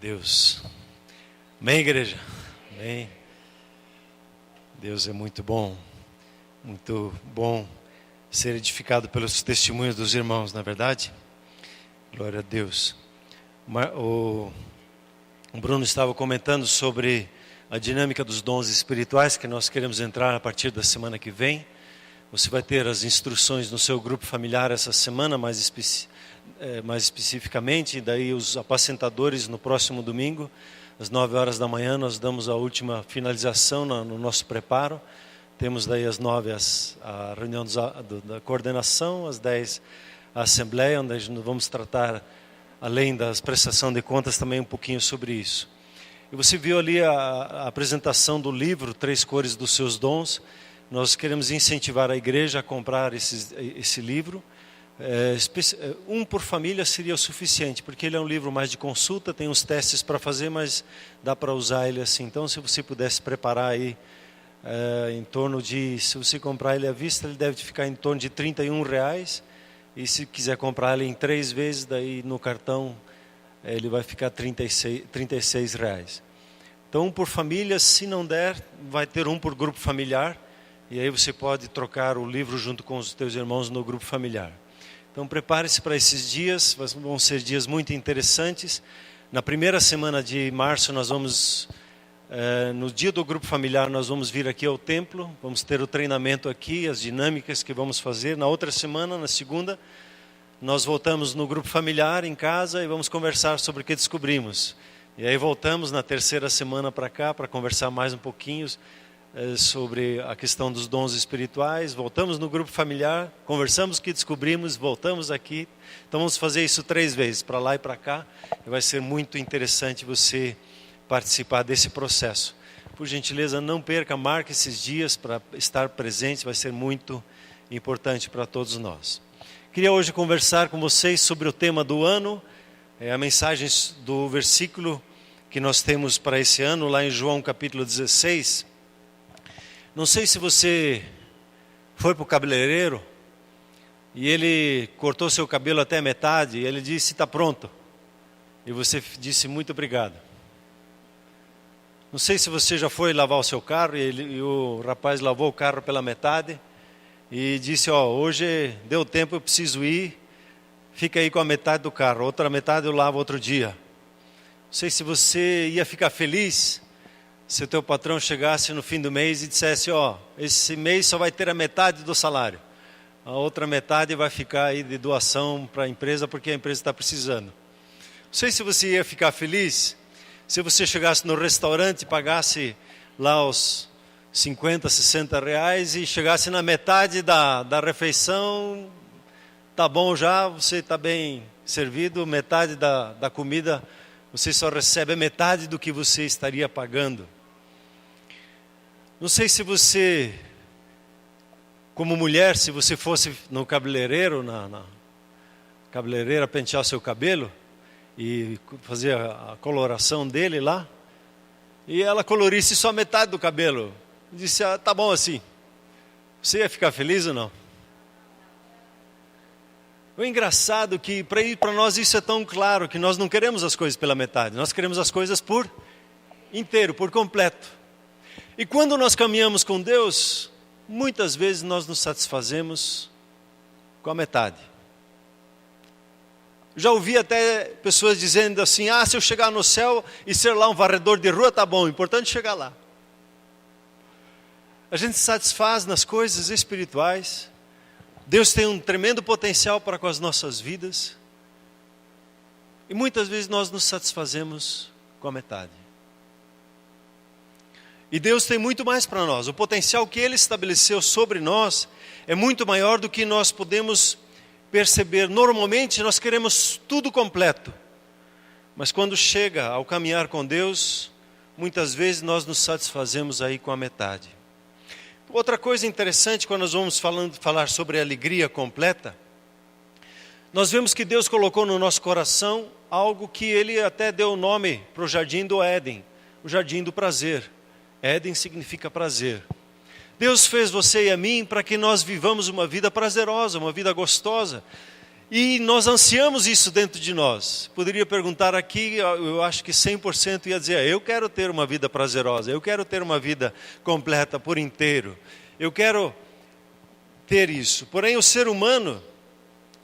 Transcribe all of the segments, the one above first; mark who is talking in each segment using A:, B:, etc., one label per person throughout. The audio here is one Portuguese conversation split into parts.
A: Deus. Amém, igreja? Amém. Deus é muito bom ser edificado pelos testemunhos dos irmãos, não é verdade? Glória a Deus. O Bruno estava comentando sobre a dinâmica dos dons espirituais que nós queremos entrar a partir da semana que vem. Você vai ter as instruções no seu grupo familiar essa semana, mais especificamente, e daí os apacentadores no próximo domingo, às 9 horas da manhã, nós damos a última finalização no nosso preparo. Temos daí às 9 a reunião da coordenação, às 10 a assembleia, onde nós vamos tratar, além da prestação de contas, também um pouquinho sobre isso. E você viu ali a apresentação do livro, Três Cores dos Seus Dons. Nós queremos incentivar a igreja a comprar esse livro. Um por família seria o suficiente, porque ele é um livro mais de consulta, tem uns testes para fazer, mas dá para usar ele assim. Então, se você pudesse preparar aí, em torno de, se você comprar ele à vista, ele deve ficar em torno de R$31. E se quiser comprar ele em 3 vezes, daí no cartão, ele vai ficar R$36. Então, um por família, se não der, vai ter um por grupo familiar. E aí você pode trocar o livro junto com os teus irmãos no grupo familiar. Então prepare-se para esses dias, vão ser dias muito interessantes. Na primeira semana de março nós vamos, no dia do grupo familiar, nós vamos vir aqui ao templo. Vamos ter o treinamento aqui, as dinâmicas que vamos fazer. Na outra semana, na segunda, nós voltamos no grupo familiar em casa e vamos conversar sobre o que descobrimos. E aí voltamos na terceira semana para cá para conversar mais um pouquinho sobre a questão dos dons espirituais. Voltamos no grupo familiar, conversamos o que descobrimos, voltamos aqui. Então vamos fazer isso 3 vezes, para lá e para cá. E vai ser muito interessante você participar desse processo. Por gentileza, não perca, marque esses dias para estar presente, vai ser muito importante para todos nós. Queria hoje conversar com vocês sobre o tema do ano, a mensagem do versículo que nós temos para esse ano, lá em João capítulo 16. Não sei se você foi para o cabeleireiro e ele cortou seu cabelo até a metade e ele disse, está pronto. E você disse, muito obrigado. Não sei se você já foi lavar o seu carro e o rapaz lavou o carro pela metade e disse, hoje deu tempo, eu preciso ir, fica aí com a metade do carro, outra metade eu lavo outro dia. Não sei se você ia ficar feliz se o teu patrão chegasse no fim do mês e dissesse, esse mês só vai ter a metade do salário. A outra metade vai ficar aí de doação para a empresa, porque a empresa está precisando. Não sei se você ia ficar feliz se você chegasse no restaurante e pagasse lá os 50, 60 reais e chegasse na metade da refeição, tá bom já, você está bem servido, metade da comida, você só recebe a metade do que você estaria pagando. Não sei se você, como mulher, se você fosse no cabeleireiro, na cabeleireira pentear o seu cabelo e fazer a coloração dele lá, e ela colorisse só metade do cabelo, e disse, tá bom assim, você ia ficar feliz ou não? O engraçado é que para nós isso é tão claro, que nós não queremos as coisas pela metade, nós queremos as coisas por inteiro, por completo. E quando nós caminhamos com Deus, muitas vezes nós nos satisfazemos com a metade. Já ouvi até pessoas dizendo assim, se eu chegar no céu e ser lá um varredor de rua, tá bom, o importante é chegar lá. A gente se satisfaz nas coisas espirituais. Deus tem um tremendo potencial para com as nossas vidas. E muitas vezes nós nos satisfazemos com a metade. E Deus tem muito mais para nós. O potencial que Ele estabeleceu sobre nós é muito maior do que nós podemos perceber. Normalmente nós queremos tudo completo. Mas quando chega ao caminhar com Deus, muitas vezes nós nos satisfazemos aí com a metade. Outra coisa interessante, quando nós vamos falar sobre a alegria completa, nós vemos que Deus colocou no nosso coração algo que Ele até deu o nome para o jardim do Éden, o jardim do prazer. Éden significa prazer. Deus fez você e a mim para que nós vivamos uma vida prazerosa, uma vida gostosa. E nós ansiamos isso dentro de nós. Poderia perguntar aqui, eu acho que 100% ia dizer, eu quero ter uma vida prazerosa, eu quero ter uma vida completa por inteiro. Eu quero ter isso. Porém, o ser humano,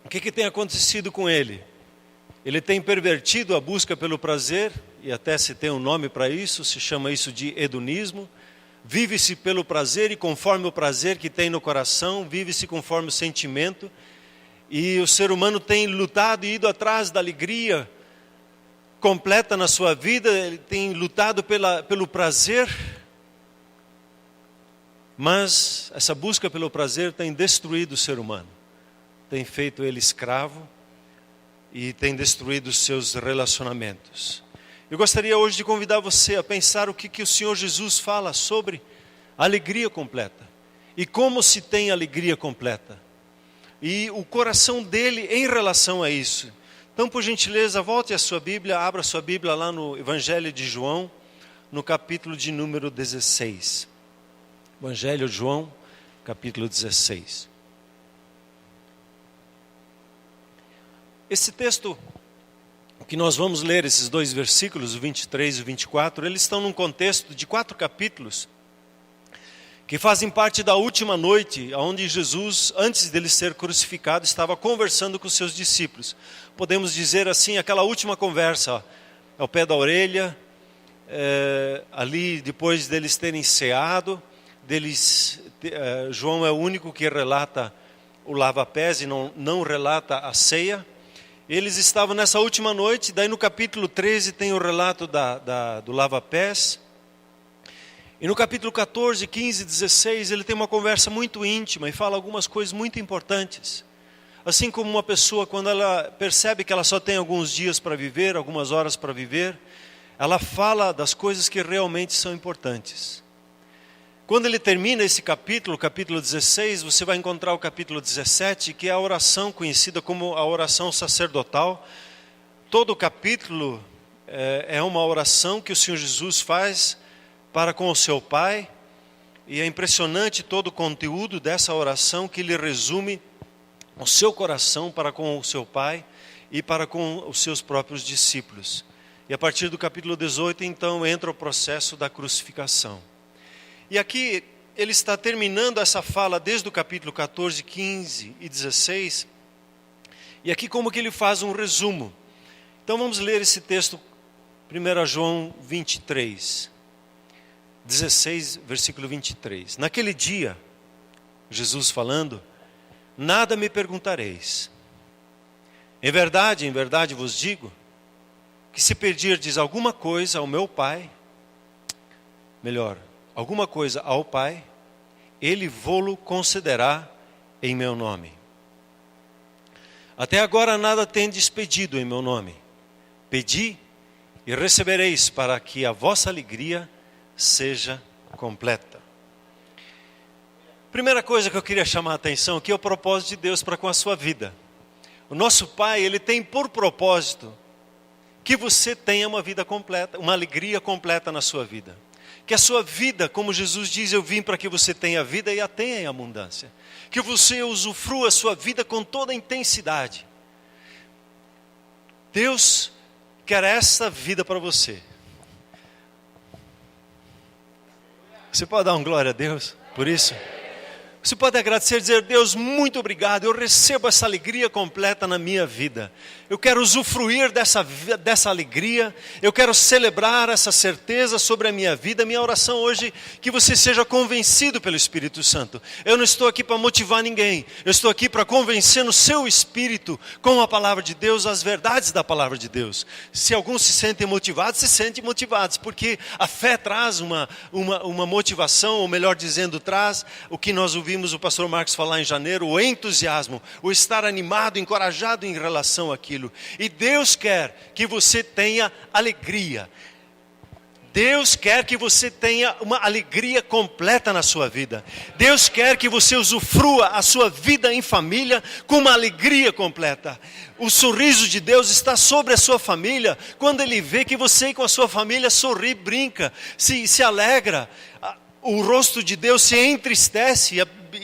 A: o que tem acontecido com ele? Ele tem pervertido a busca pelo prazer, e até se tem um nome para isso, se chama isso de hedonismo. Vive-se pelo prazer e conforme o prazer que tem no coração, vive-se conforme o sentimento. E o ser humano tem lutado e ido atrás da alegria completa na sua vida, ele tem lutado pelo prazer, mas essa busca pelo prazer tem destruído o ser humano, tem feito ele escravo e tem destruído os seus relacionamentos. Eu gostaria hoje de convidar você a pensar o que o Senhor Jesus fala sobre alegria completa e como se tem alegria completa. E o coração dele em relação a isso. Então, por gentileza, volte a sua Bíblia, abra a sua Bíblia lá no Evangelho de João, no capítulo de número 16. Evangelho de João, capítulo 16. Esse texto que nós vamos ler, esses dois versículos, o 23 e o 24, eles estão num contexto de 4 capítulos, que fazem parte da última noite, onde Jesus, antes dele ser crucificado, estava conversando com os seus discípulos. Podemos dizer assim, aquela última conversa, ao pé da orelha, ali depois deles terem ceado, João é o único que relata o lava-pés e não relata a ceia. Eles estavam nessa última noite, daí no capítulo 13 tem o relato do lava-pés. E no capítulo 14, 15 e 16, ele tem uma conversa muito íntima e fala algumas coisas muito importantes. Assim como uma pessoa, quando ela percebe que ela só tem alguns dias para viver, algumas horas para viver, ela fala das coisas que realmente são importantes. Quando ele termina esse capítulo, capítulo 16, você vai encontrar o capítulo 17, que é a oração conhecida como a oração sacerdotal. Todo o capítulo é uma oração que o Senhor Jesus faz para com o seu Pai, e é impressionante todo o conteúdo dessa oração que ele resume o seu coração para com o seu Pai e para com os seus próprios discípulos. E a partir do capítulo 18, então, entra o processo da crucificação. E aqui ele está terminando essa fala desde o capítulo 14, 15 e 16, e aqui como que ele faz um resumo. Então vamos ler esse texto, 1 João 23. 16, versículo 23. Naquele dia, Jesus falando, nada me perguntareis. Em verdade vos digo, que se pedirdes alguma coisa ao meu Pai, melhor, alguma coisa ao Pai, Ele vô-lo concederá em meu nome. Até agora nada tendes pedido em meu nome. Pedi e recebereis, para que a vossa alegria seja completa. Primeira coisa que eu queria chamar a atenção aqui é o propósito de Deus para com a sua vida. O nosso Pai, Ele tem por propósito que você tenha uma vida completa, uma alegria completa na sua vida. Que a sua vida, como Jesus diz, eu vim para que você tenha vida e a tenha em abundância. Que você usufrua a sua vida com toda a intensidade. Deus quer essa vida para você. Você pode dar um glória a Deus por isso? Você pode agradecer e dizer, Deus, muito obrigado, eu recebo essa alegria completa na minha vida. Eu quero usufruir dessa alegria, eu quero celebrar essa certeza sobre a minha vida. Minha oração hoje é que você seja convencido pelo Espírito Santo. Eu não estou aqui para motivar ninguém, eu estou aqui para convencer no seu espírito, com a palavra de Deus, as verdades da palavra de Deus. Se alguns se sentem motivados, se sentem motivados, porque a fé traz uma motivação, ou melhor dizendo, traz o que nós ouvimos o pastor Marcos falar em janeiro, o entusiasmo, o estar animado, encorajado em relação àquilo. E Deus quer que você tenha alegria. Deus quer que você tenha uma alegria completa na sua vida. Deus quer que você usufrua a sua vida em família com uma alegria completa. O sorriso de Deus está sobre a sua família quando Ele vê que você com a sua família sorri, brinca, se alegra. O rosto de Deus se entristece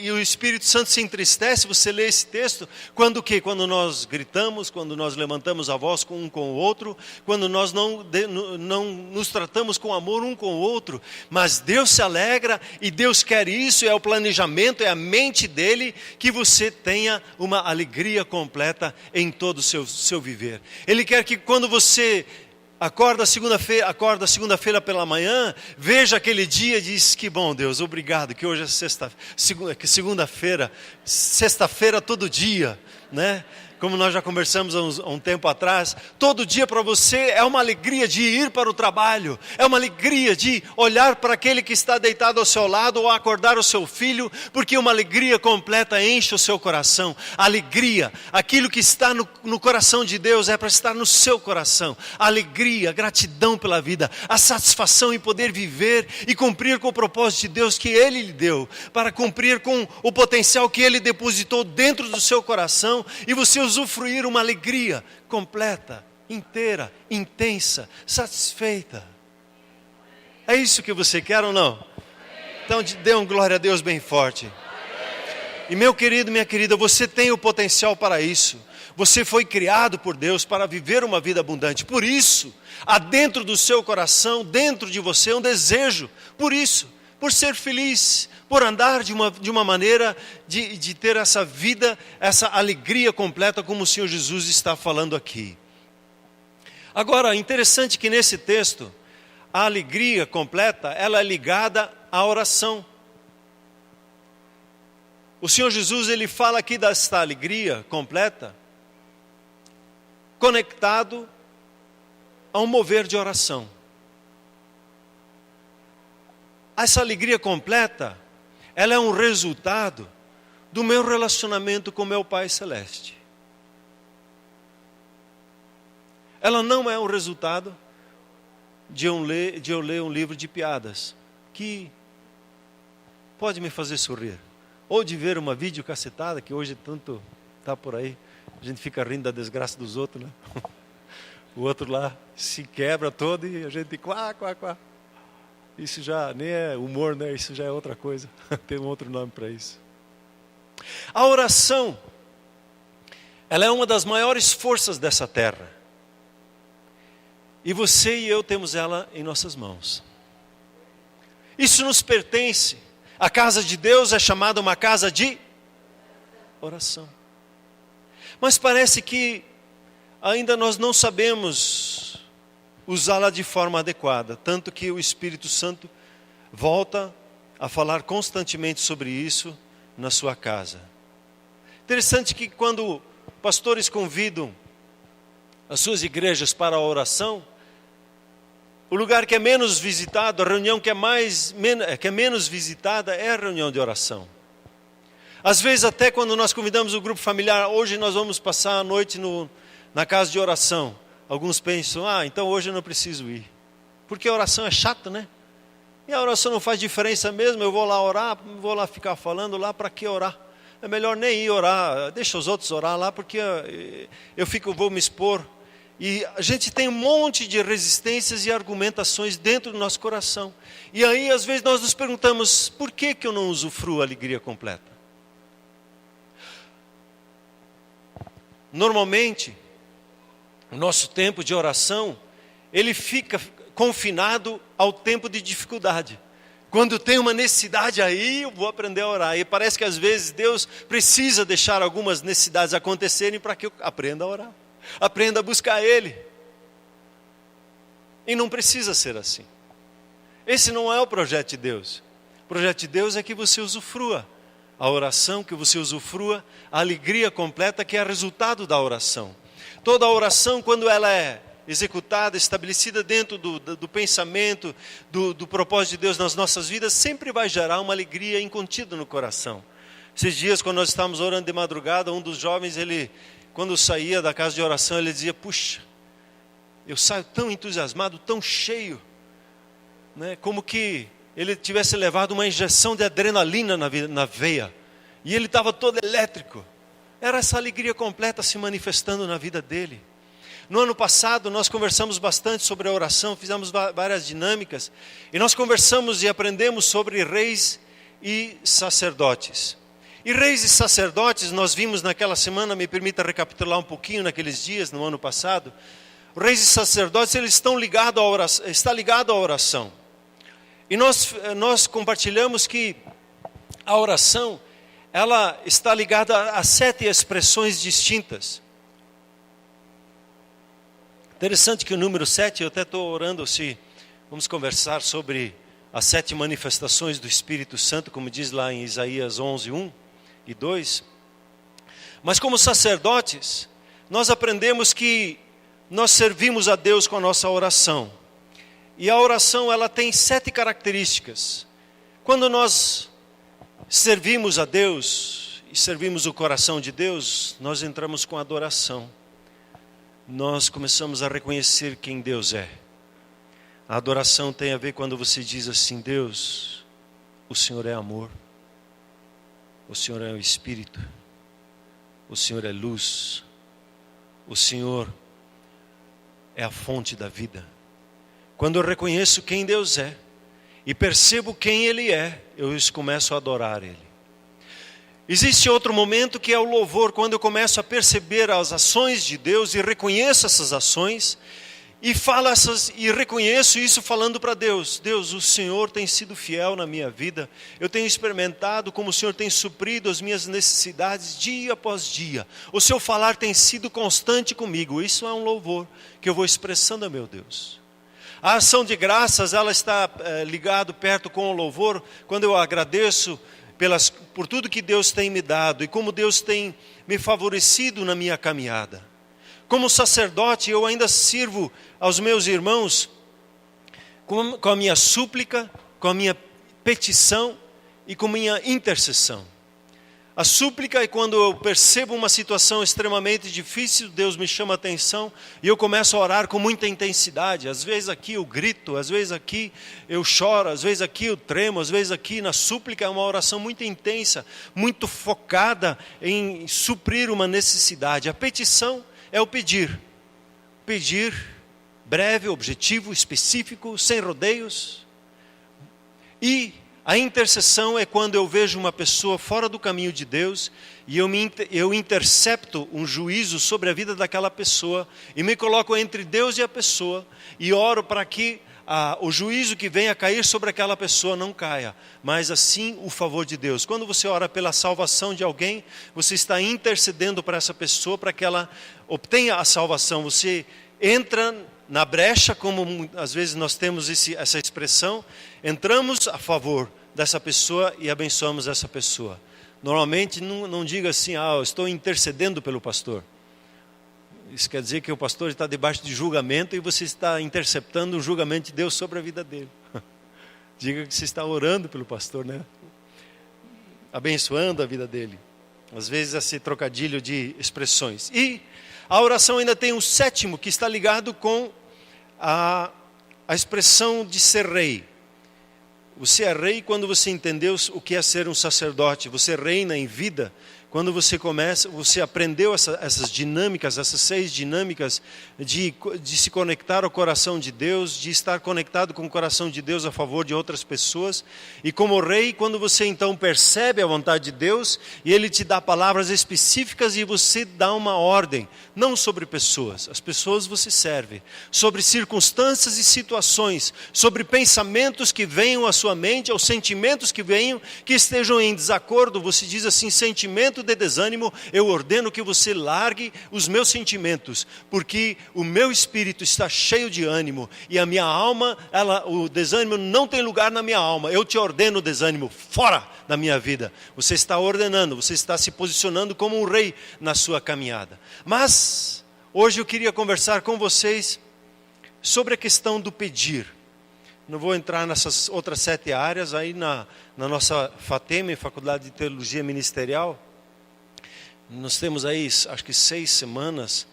A: e o Espírito Santo se entristece, você lê esse texto, quando o quê? Quando nós gritamos, quando nós levantamos a voz um com o outro, quando nós não nos tratamos com amor um com o outro, mas Deus se alegra e Deus quer isso, é o planejamento, é a mente dele, que você tenha uma alegria completa em todo o seu viver. Ele quer que quando você acorda segunda-feira pela manhã, veja aquele dia e diz: que bom, Deus, obrigado, que hoje é segunda-feira, sexta-feira todo dia, né? Como nós já conversamos há um tempo atrás, todo dia para você é uma alegria de ir para o trabalho, é uma alegria de olhar para aquele que está deitado ao seu lado ou acordar o seu filho, porque uma alegria completa enche o seu coração. Alegria, aquilo que está no coração de Deus é para estar no seu coração. Alegria, gratidão pela vida, a satisfação em poder viver e cumprir com o propósito de Deus que Ele lhe deu, para cumprir com o potencial que Ele depositou dentro do seu coração e você usufruir uma alegria completa, inteira, intensa, satisfeita. É isso que você quer ou não? Então dê um glória a Deus bem forte. E meu querido, minha querida, você tem o potencial para isso. Você foi criado por Deus para viver uma vida abundante. Por isso, há dentro do seu coração, dentro de você, um desejo. Por isso, por ser feliz, por andar de uma maneira de ter essa vida, essa alegria completa, como o Senhor Jesus está falando aqui. Agora, interessante que nesse texto, a alegria completa, ela é ligada à oração. O Senhor Jesus, ele fala aqui desta alegria completa, conectado a um mover de oração. Essa alegria completa, ela é um resultado do meu relacionamento com meu Pai Celeste. Ela não é um resultado de eu ler um livro de piadas, que pode me fazer sorrir. Ou de ver uma videocassetada, que hoje tanto está por aí, a gente fica rindo da desgraça dos outros, né? O outro lá se quebra todo e a gente quá. Isso já nem é humor, né? Isso já é outra coisa. Tem um outro nome para isso. A oração, ela é uma das maiores forças dessa terra. E você e eu temos ela em nossas mãos. Isso nos pertence. A casa de Deus é chamada uma casa de oração. Mas parece que ainda nós não sabemos usá-la de forma adequada, tanto que o Espírito Santo volta a falar constantemente sobre isso na sua casa. Interessante que quando pastores convidam as suas igrejas para a oração, o lugar que é menos visitado, a reunião que é menos visitada é a reunião de oração. Às vezes até quando nós convidamos o grupo familiar, hoje nós vamos passar a noite na casa de oração. Alguns pensam, então hoje eu não preciso ir. Porque a oração é chata, né? E a oração não faz diferença mesmo, eu vou lá orar, vou lá ficar falando lá, para que orar? É melhor nem ir orar, deixa os outros orar lá, porque vou me expor. E a gente tem um monte de resistências e argumentações dentro do nosso coração. E aí às vezes nós nos perguntamos, por que eu não usufruo a alegria completa? Normalmente, o nosso tempo de oração, ele fica confinado ao tempo de dificuldade. Quando tem uma necessidade aí, eu vou aprender a orar. E parece que às vezes Deus precisa deixar algumas necessidades acontecerem para que eu aprenda a orar. Aprenda a buscar Ele. E não precisa ser assim. Esse não é o projeto de Deus. O projeto de Deus é que você usufrua a oração, que você usufrua a alegria completa que é resultado da oração. Toda a oração, quando ela é executada, estabelecida dentro do pensamento, do propósito de Deus nas nossas vidas, sempre vai gerar uma alegria incontida no coração. Esses dias, quando nós estávamos orando de madrugada, um dos jovens, quando saía da casa de oração, ele dizia, puxa, eu saio tão entusiasmado, tão cheio, né? Como que ele tivesse levado uma injeção de adrenalina na veia, e ele estava todo elétrico. Era essa alegria completa se manifestando na vida dele. No ano passado, nós conversamos bastante sobre a oração, fizemos várias dinâmicas, e nós conversamos e aprendemos sobre reis e sacerdotes. E reis e sacerdotes, nós vimos naquela semana, me permita recapitular um pouquinho naqueles dias, no ano passado. Reis e sacerdotes, eles estão ligados à oração, está ligado à oração. E nós compartilhamos que a oração, ela está ligada a 7 expressões distintas. Interessante que o número 7, eu até estou orando se vamos conversar sobre as 7 manifestações do Espírito Santo, como diz lá em Isaías 11, 1 e 2. Mas como sacerdotes, nós aprendemos que nós servimos a Deus com a nossa oração. E a oração, ela tem 7 características. Quando nós servimos a Deus e servimos o coração de Deus, nós entramos com adoração. Nós começamos a reconhecer quem Deus é. A adoração tem a ver quando você diz assim: Deus, o Senhor é amor, o Senhor é o Espírito, o Senhor é luz, o Senhor é a fonte da vida. Quando eu reconheço quem Deus é e percebo quem Ele é, eu começo a adorar Ele. Existe outro momento que é o louvor, quando eu começo a perceber as ações de Deus e reconheço essas ações e reconheço isso falando para Deus: Deus, o Senhor tem sido fiel na minha vida, eu tenho experimentado como o Senhor tem suprido as minhas necessidades dia após dia, o seu falar tem sido constante comigo. Isso é um louvor que eu vou expressando a meu Deus. A ação de graças, ela está ligado perto com o louvor, quando eu agradeço por tudo que Deus tem me dado e como Deus tem me favorecido na minha caminhada. Como sacerdote, eu ainda sirvo aos meus irmãos com a minha súplica, com a minha petição e com a minha intercessão. A súplica é quando eu percebo uma situação extremamente difícil, Deus me chama a atenção e eu começo a orar com muita intensidade. Às vezes aqui eu grito, às vezes aqui eu choro, às vezes aqui eu tremo, às vezes aqui na súplica é uma oração muito intensa, muito focada em suprir uma necessidade. A petição é o pedir. Pedir breve, objetivo, específico, sem rodeios. E a intercessão é quando eu vejo uma pessoa fora do caminho de Deus e eu intercepto um juízo sobre a vida daquela pessoa e me coloco entre Deus e a pessoa e oro para que o juízo que venha a cair sobre aquela pessoa não caia, mas assim o favor de Deus. Quando você ora pela salvação de alguém, você está intercedendo para essa pessoa para que ela obtenha a salvação. Você entra na brecha, como às vezes nós temos essa expressão, entramos a favor dessa pessoa e abençoamos essa pessoa. Normalmente não diga assim: eu estou intercedendo pelo pastor. Isso quer dizer que o pastor está debaixo de julgamento e você está interceptando o julgamento de Deus sobre a vida dele. Diga que você está orando pelo pastor, né? Abençoando a vida dele. Às vezes esse trocadilho de expressões. E a oração ainda tem um 7º que está ligado com a expressão de ser rei. Você é rei quando você entendeu o que é ser um sacerdote. Você reina em vida quando você aprendeu essas dinâmicas, essas 6 dinâmicas de se conectar ao coração de Deus, de estar conectado com o coração de Deus a favor de outras pessoas. E como rei, quando você então percebe a vontade de Deus e Ele te dá palavras específicas e você dá uma ordem, não sobre pessoas, as pessoas você serve, sobre circunstâncias e situações, sobre pensamentos que venham à sua mente, ou sentimentos que venham, que estejam em desacordo. Você diz assim: sentimento de desânimo, eu ordeno que você largue os meus sentimentos, porque o meu espírito está cheio de ânimo e a minha alma, o desânimo não tem lugar na minha alma. Eu te ordeno, desânimo, fora da minha vida. Você está ordenando, você está se posicionando como um rei na sua caminhada. Mas hoje eu queria conversar com vocês sobre a questão do pedir. Não vou entrar nessas outras 7 áreas. Aí na nossa FATEM, Faculdade de Teologia Ministerial, nós temos aí, acho que 6 semanas,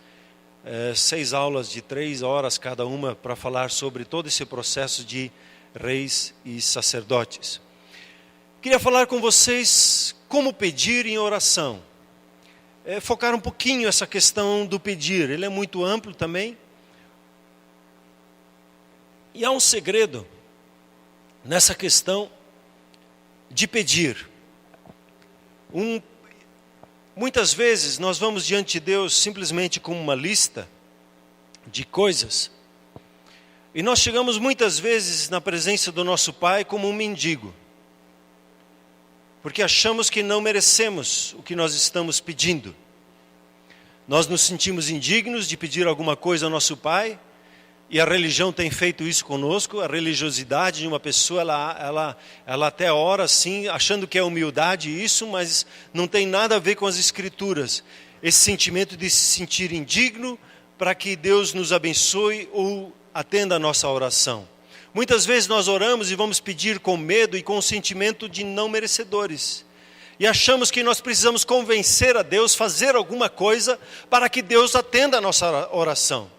A: 6 aulas de 3 horas cada uma para falar sobre todo esse processo de reis e sacerdotes. Queria falar com vocês como pedir em oração. Focar um pouquinho essa questão do pedir. Ele é muito amplo também. E há um segredo nessa questão de pedir. Um Muitas vezes nós vamos diante de Deus simplesmente com uma lista de coisas. E nós chegamos muitas vezes na presença do nosso Pai como um mendigo. Porque achamos que não merecemos o que nós estamos pedindo. Nós nos sentimos indignos de pedir alguma coisa ao nosso Pai. E a religião tem feito isso conosco. A religiosidade de uma pessoa, ela até ora assim, achando que é humildade isso, mas não tem nada a ver com as Escrituras. Esse sentimento de se sentir indigno para que Deus nos abençoe ou atenda a nossa oração. Muitas vezes nós oramos e vamos pedir com medo e com o sentimento de não merecedores. E achamos que nós precisamos convencer a Deus, fazer alguma coisa para que Deus atenda a nossa oração.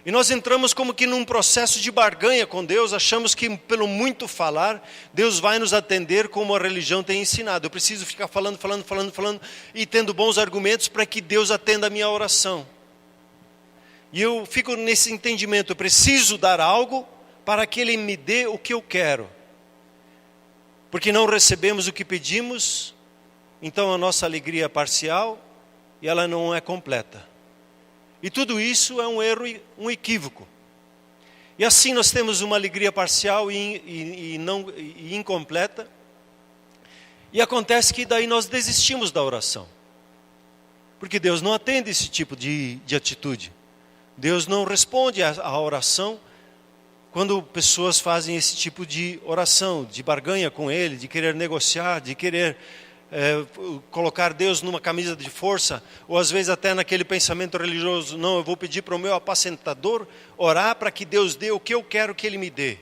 A: E nós entramos como que num processo de barganha com Deus, achamos que pelo muito falar, Deus vai nos atender como a religião tem ensinado. Eu preciso ficar falando e tendo bons argumentos para que Deus atenda a minha oração. E eu fico nesse entendimento, eu preciso dar algo para que Ele me dê o que eu quero. Porque não recebemos o que pedimos, então a nossa alegria é parcial e ela não é completa. E tudo isso é um erro, um equívoco. E assim nós temos uma alegria parcial e incompleta. E acontece que daí nós desistimos da oração. Porque Deus não atende esse tipo de atitude. Deus não responde à oração quando pessoas fazem esse tipo de oração, de barganha com Ele, de querer negociar, de querer colocar Deus numa camisa de força, ou às vezes até naquele pensamento religioso, não, eu vou pedir para o meu apacentador orar para que Deus dê o que eu quero que Ele me dê.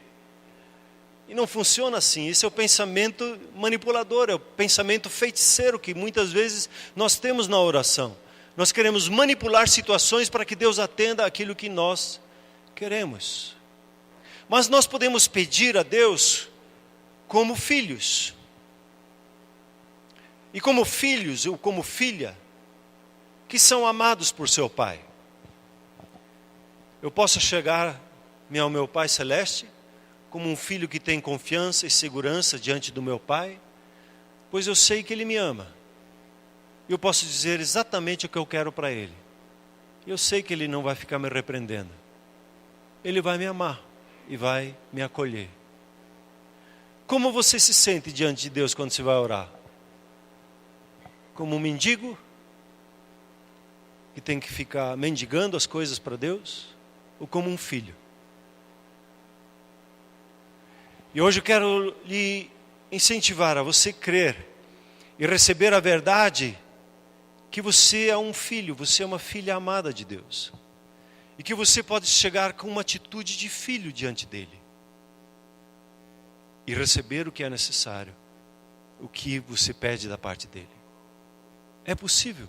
A: E não funciona assim, esse é o pensamento manipulador, é o pensamento feiticeiro que muitas vezes nós temos na oração. Nós queremos manipular situações para que Deus atenda aquilo que nós queremos. Mas nós podemos pedir a Deus como filhos. E como filhos ou como filha, que são amados por seu Pai. Eu posso chegar ao meu Pai Celeste como um filho que tem confiança e segurança diante do meu Pai, pois eu sei que Ele me ama. Eu posso dizer exatamente o que eu quero para Ele. Eu sei que Ele não vai ficar me repreendendo. Ele vai me amar e vai me acolher. Como você se sente diante de Deus quando você vai orar? Como um mendigo que tem que ficar mendigando as coisas para Deus, ou como um filho? E hoje eu quero lhe incentivar a você crer e receber a verdade que você é um filho, você é uma filha amada de Deus. E que você pode chegar com uma atitude de filho diante dele. E receber o que é necessário, o que você pede da parte dele. É possível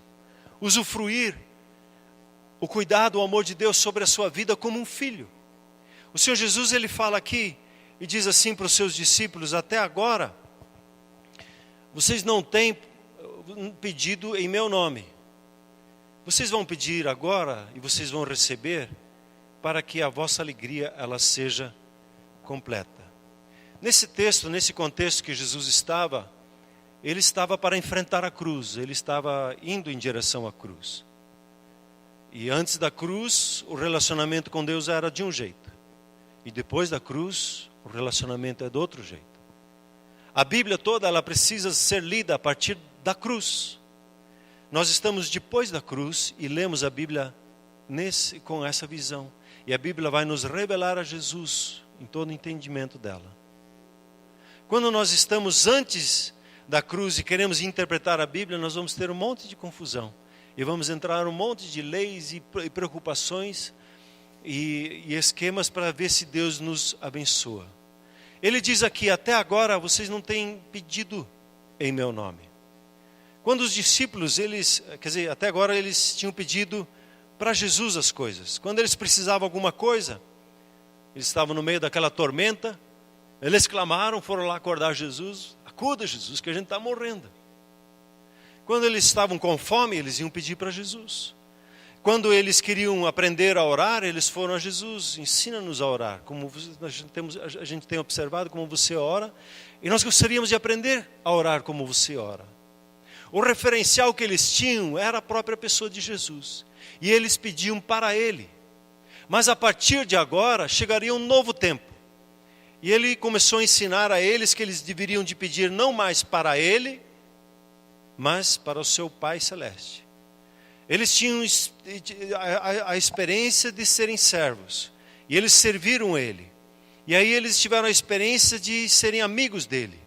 A: usufruir o cuidado, o amor de Deus sobre a sua vida como um filho. O Senhor Jesus, Ele fala aqui e diz assim para os seus discípulos: até agora, vocês não têm pedido em meu nome. Vocês vão pedir agora e vocês vão receber para que a vossa alegria ela seja completa. Nesse texto, nesse contexto que Jesus estava, Ele estava para enfrentar a cruz, Ele estava indo em direção à cruz. E antes da cruz, o relacionamento com Deus era de um jeito. E depois da cruz, o relacionamento é de outro jeito. A Bíblia toda, ela precisa ser lida a partir da cruz. Nós estamos depois da cruz e lemos a Bíblia com essa visão. E a Bíblia vai nos revelar a Jesus em todo o entendimento dela. Quando nós estamos antes da cruz e queremos interpretar a Bíblia, nós vamos ter um monte de confusão. E vamos entrar um monte de leis e preocupações e esquemas para ver se Deus nos abençoa. Ele diz aqui: até agora vocês não têm pedido em meu nome. Quando os discípulos, até agora eles tinham pedido para Jesus as coisas. Quando eles precisavam alguma coisa, eles estavam no meio daquela tormenta, eles clamaram, foram lá acordar Jesus: acuda Jesus, que a gente está morrendo. Quando eles estavam com fome, eles iam pedir para Jesus. Quando eles queriam aprender a orar, eles foram a Jesus: ensina-nos a orar, como a gente tem observado como você ora, e nós gostaríamos de aprender a orar como você ora. O referencial que eles tinham era a própria pessoa de Jesus. E eles pediam para Ele. Mas a partir de agora, chegaria um novo tempo. E Ele começou a ensinar a eles que eles deveriam de pedir não mais para Ele, mas para o seu Pai Celeste. Eles tinham a experiência de serem servos. E eles serviram Ele. E aí eles tiveram a experiência de serem amigos dEle.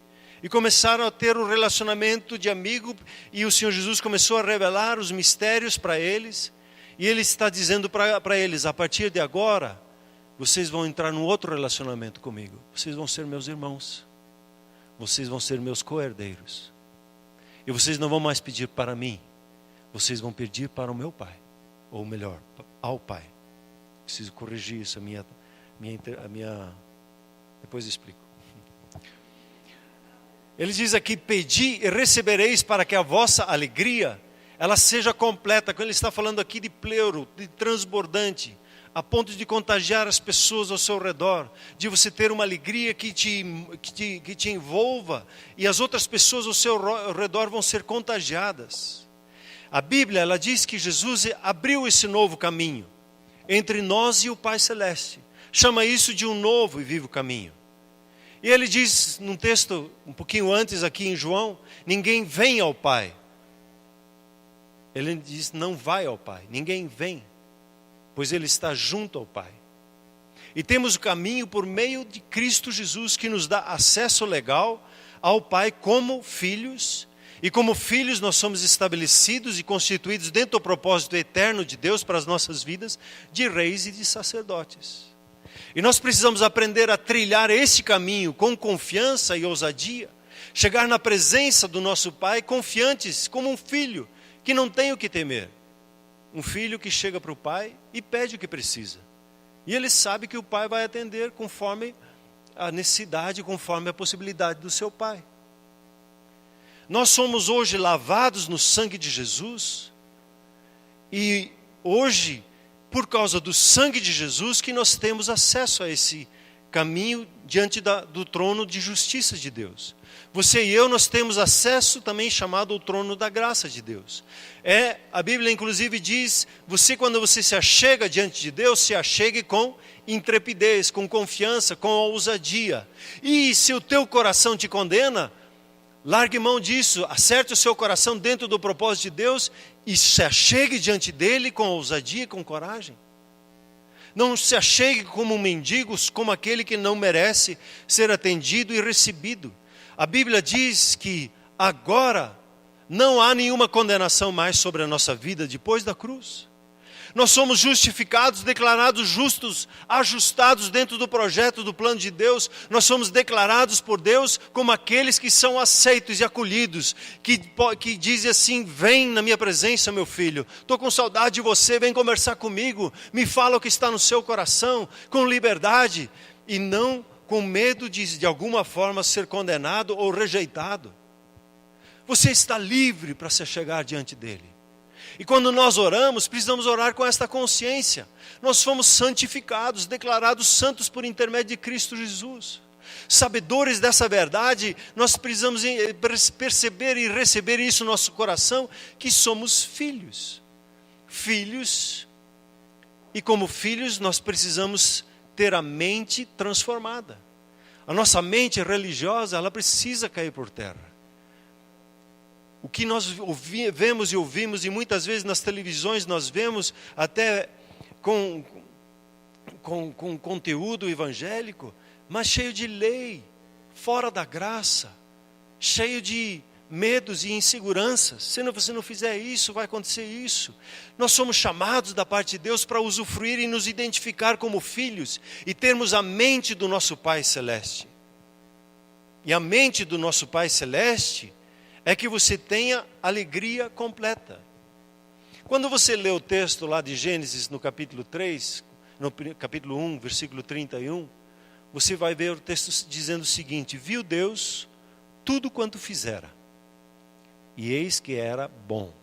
A: E começaram a ter um relacionamento de amigo. E o Senhor Jesus começou a revelar os mistérios para eles. E Ele está dizendo para eles, a partir de agora, vocês vão entrar num outro relacionamento comigo. Vocês vão ser meus irmãos. Vocês vão ser meus co-herdeiros. E vocês não vão mais pedir para mim. Vocês vão pedir para o meu Pai. Ou melhor, ao Pai. Preciso corrigir isso, a minha depois eu explico. Ele diz aqui, pedi e recebereis para que a vossa alegria, ela seja completa. Quando ele está falando aqui de pleuro, de transbordante, a ponto de contagiar as pessoas ao seu redor, de você ter uma alegria que te envolva, e as outras pessoas ao seu redor vão ser contagiadas. A Bíblia, ela diz que Jesus abriu esse novo caminho entre nós e o Pai Celeste. Chama isso de um novo e vivo caminho. E ele diz num texto um pouquinho antes aqui em João, ninguém vem ao Pai. Ele diz, não vai ao Pai, ninguém vem, pois Ele está junto ao Pai. E temos o caminho por meio de Cristo Jesus, que nos dá acesso legal ao Pai como filhos. E como filhos nós somos estabelecidos e constituídos dentro do propósito eterno de Deus para as nossas vidas, de reis e de sacerdotes. E nós precisamos aprender a trilhar esse caminho com confiança e ousadia. Chegar na presença do nosso Pai confiantes, como um filho que não tem o que temer. Um filho que chega para o pai e pede o que precisa. E ele sabe que o pai vai atender conforme a necessidade, conforme a possibilidade do seu pai. Nós somos hoje lavados no sangue de Jesus. E hoje, por causa do sangue de Jesus, que nós temos acesso a esse caminho diante do trono de justiça de Deus. Você e eu, nós temos acesso também chamado o trono da graça de Deus. A Bíblia inclusive diz, quando você se achega diante de Deus, se achegue com intrepidez, com confiança, com ousadia. E se o teu coração te condena, largue mão disso, acerte o seu coração dentro do propósito de Deus e se achegue diante dele com ousadia e com coragem. Não se achegue como um mendigo, como aquele que não merece ser atendido e recebido. A Bíblia diz que agora não há nenhuma condenação mais sobre a nossa vida depois da cruz. Nós somos justificados, declarados justos, ajustados dentro do projeto, do plano de Deus. Nós somos declarados por Deus como aqueles que são aceitos e acolhidos, que dizem assim, vem na minha presença, meu filho, estou com saudade de você, vem conversar comigo, me fala o que está no seu coração, com liberdade, e não com medo de alguma forma ser condenado ou rejeitado. Você está livre para se chegar diante dele. E quando nós oramos, precisamos orar com esta consciência. Nós fomos santificados, declarados santos por intermédio de Cristo Jesus. Sabedores dessa verdade, nós precisamos perceber e receber isso no nosso coração, que somos filhos. Filhos, e como filhos nós precisamos ter a mente transformada. A nossa mente religiosa, ela precisa cair por terra. O que nós vemos e ouvimos, e muitas vezes nas televisões nós vemos até com conteúdo evangélico, mas cheio de lei, fora da graça, cheio de medos e inseguranças. Se você não fizer isso, vai acontecer isso. Nós somos chamados da parte de Deus para usufruir e nos identificar como filhos e termos a mente do nosso Pai Celeste. E a mente do nosso Pai Celeste é que você tenha alegria completa. Quando você lê o texto lá de Gênesis no capítulo 3, no capítulo 1, versículo 31, você vai ver o texto dizendo o seguinte: viu Deus tudo quanto fizera, e eis que era bom,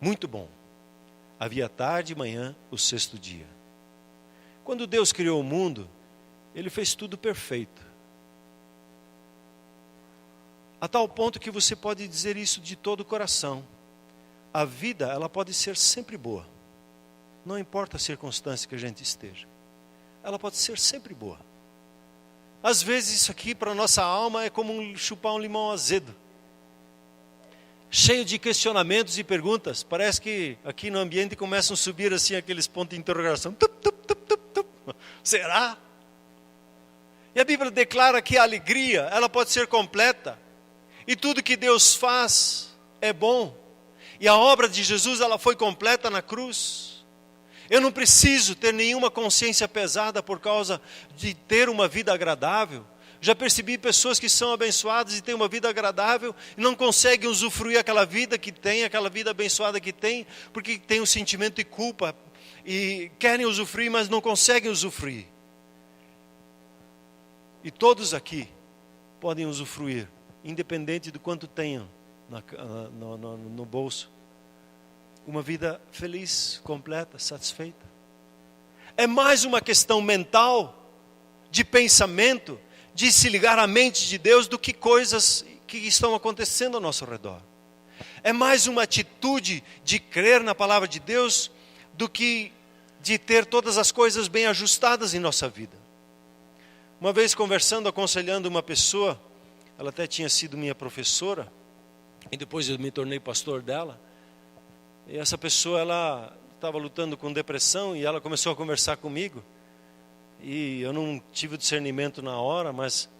A: muito bom. Havia tarde e manhã o sexto dia. Quando Deus criou o mundo, Ele fez tudo perfeito. A tal ponto que você pode dizer isso de todo o coração. A vida, ela pode ser sempre boa. Não importa a circunstância que a gente esteja. Ela pode ser sempre boa. Às vezes isso aqui para a nossa alma é como chupar um limão azedo. Cheio de questionamentos e perguntas. Parece que aqui no ambiente começam a subir assim aqueles pontos de interrogação. Tup, tup, tup, tup, tup. Será? E a Bíblia declara que a alegria, ela pode ser completa. E tudo que Deus faz é bom. E a obra de Jesus, ela foi completa na cruz. Eu não preciso ter nenhuma consciência pesada por causa de ter uma vida agradável. Já percebi pessoas que são abençoadas e têm uma vida agradável e não conseguem usufruir aquela vida que tem, aquela vida abençoada que tem, porque tem um sentimento de culpa e querem usufruir, mas não conseguem usufruir. E todos aqui podem usufruir, independente do quanto tenham no bolso. Uma vida feliz, completa, satisfeita. É mais uma questão mental, de pensamento, de se ligar à mente de Deus do que coisas que estão acontecendo ao nosso redor. É mais uma atitude de crer na palavra de Deus do que de ter todas as coisas bem ajustadas em nossa vida. Uma vez conversando, aconselhando uma pessoa, ela até tinha sido minha professora, e depois eu me tornei pastor dela, e essa pessoa, ela estava lutando com depressão, e ela começou a conversar comigo, e eu não tive o discernimento na hora, mas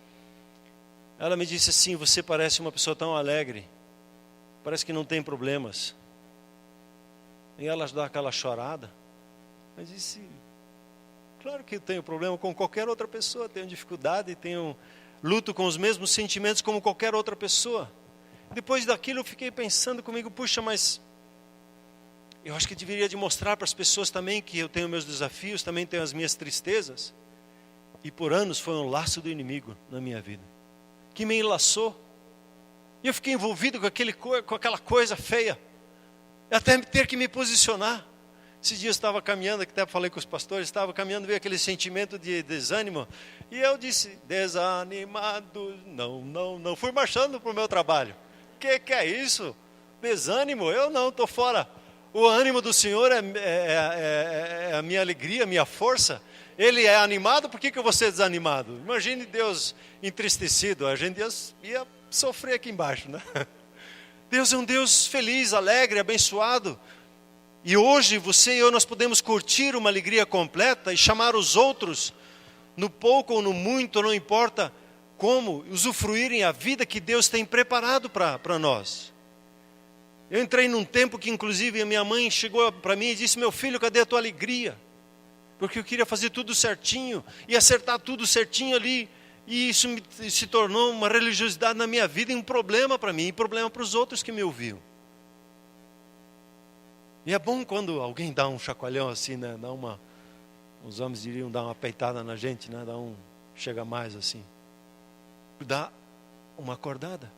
A: ela me disse assim: você parece uma pessoa tão alegre, parece que não tem problemas. E ela dá aquela chorada, mas disse: claro que eu tenho problema com qualquer outra pessoa, tenho dificuldade, luto com os mesmos sentimentos como qualquer outra pessoa. Depois daquilo eu fiquei pensando comigo: puxa, mas eu acho que deveria de mostrar para as pessoas também que eu tenho meus desafios, também tenho as minhas tristezas. E por anos foi um laço do inimigo na minha vida, que me enlaçou. E eu fiquei envolvido com aquela coisa feia, até ter que me posicionar. Esses dias eu estava caminhando, até falei com os pastores, estava caminhando, veio aquele sentimento de desânimo. E eu disse: desanimado, não. Fui marchando para o meu trabalho. Que é isso? Desânimo? Eu não, estou fora. O ânimo do Senhor é a minha alegria, a minha força. Ele é animado, por que eu vou ser desanimado? Imagine Deus entristecido, a gente ia sofrer aqui embaixo, né? Deus é um Deus feliz, alegre, abençoado. E hoje você e eu, nós podemos curtir uma alegria completa e chamar os outros, no pouco ou no muito, não importa como, usufruírem a vida que Deus tem preparado para nós. Eu entrei num tempo que inclusive a minha mãe chegou para mim e disse: meu filho, cadê a tua alegria? Porque eu queria fazer tudo certinho e acertar tudo certinho ali. E isso se tornou uma religiosidade na minha vida e um problema para mim e problema para os outros que me ouviam. E é bom quando alguém dá um chacoalhão assim, né? Os homens diriam, dar uma peitada na gente, né? Chega mais assim. Dá uma acordada.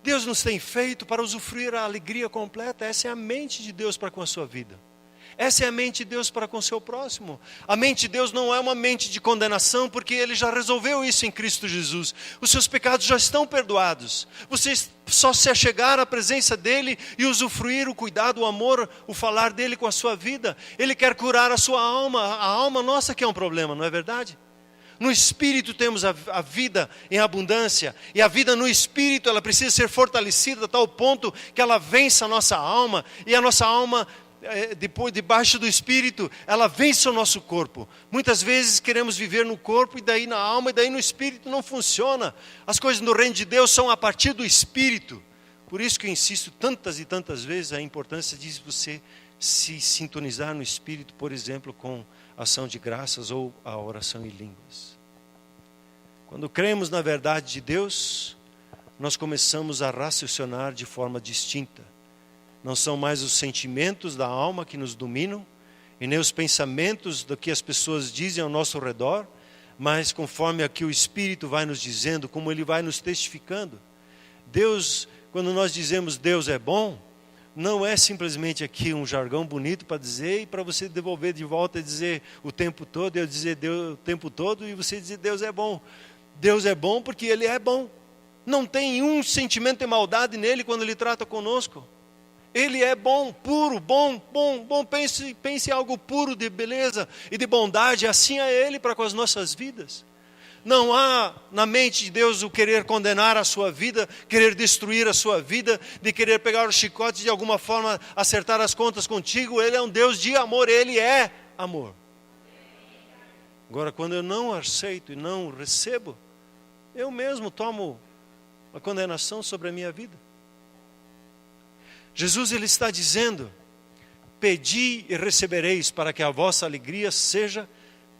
A: Deus nos tem feito para usufruir a alegria completa. Essa é a mente de Deus para com a sua vida. Essa é a mente de Deus para com o seu próximo. A mente de Deus não é uma mente de condenação, porque Ele já resolveu isso em Cristo Jesus. Os seus pecados já estão perdoados. Você só se achegar à presença dEle e usufruir o cuidado, o amor, o falar dEle com a sua vida. Ele quer curar a sua alma, a alma nossa que é um problema, não é verdade? No Espírito temos a vida em abundância. E a vida no Espírito, ela precisa ser fortalecida a tal ponto que ela vença a nossa alma. E a nossa alma, depois, debaixo do Espírito, ela vence o nosso corpo. Muitas vezes queremos viver no corpo e daí na alma, e daí no Espírito não funciona. As coisas no reino de Deus são a partir do Espírito. Por isso que eu insisto tantas e tantas vezes a importância de você se sintonizar no Espírito, por exemplo, com ação de graças ou a oração em línguas. Quando cremos na verdade de Deus, nós começamos a raciocinar de forma distinta. Não são mais os sentimentos da alma que nos dominam, e nem os pensamentos do que as pessoas dizem ao nosso redor, mas conforme aqui o Espírito vai nos dizendo, como Ele vai nos testificando. Deus, quando nós dizemos Deus é bom, não é simplesmente aqui um jargão bonito para dizer e para você devolver de volta e dizer o tempo todo, eu dizer Deus o tempo todo e você dizer Deus é bom. Deus é bom porque Ele é bom. não tem um sentimento de maldade nele quando ele trata conosco. Ele é bom, puro, bom. Pense em algo puro de beleza e de bondade. Assim é Ele para com as nossas vidas. Não há na mente de Deus o querer condenar a sua vida, querer destruir a sua vida, de querer pegar o chicote e de alguma forma acertar as contas contigo. Ele é um Deus de amor, Ele é amor. Agora, quando eu não aceito e não recebo, eu mesmo tomo a condenação sobre a minha vida. Jesus, Ele está dizendo: pedi e recebereis, para que a vossa alegria seja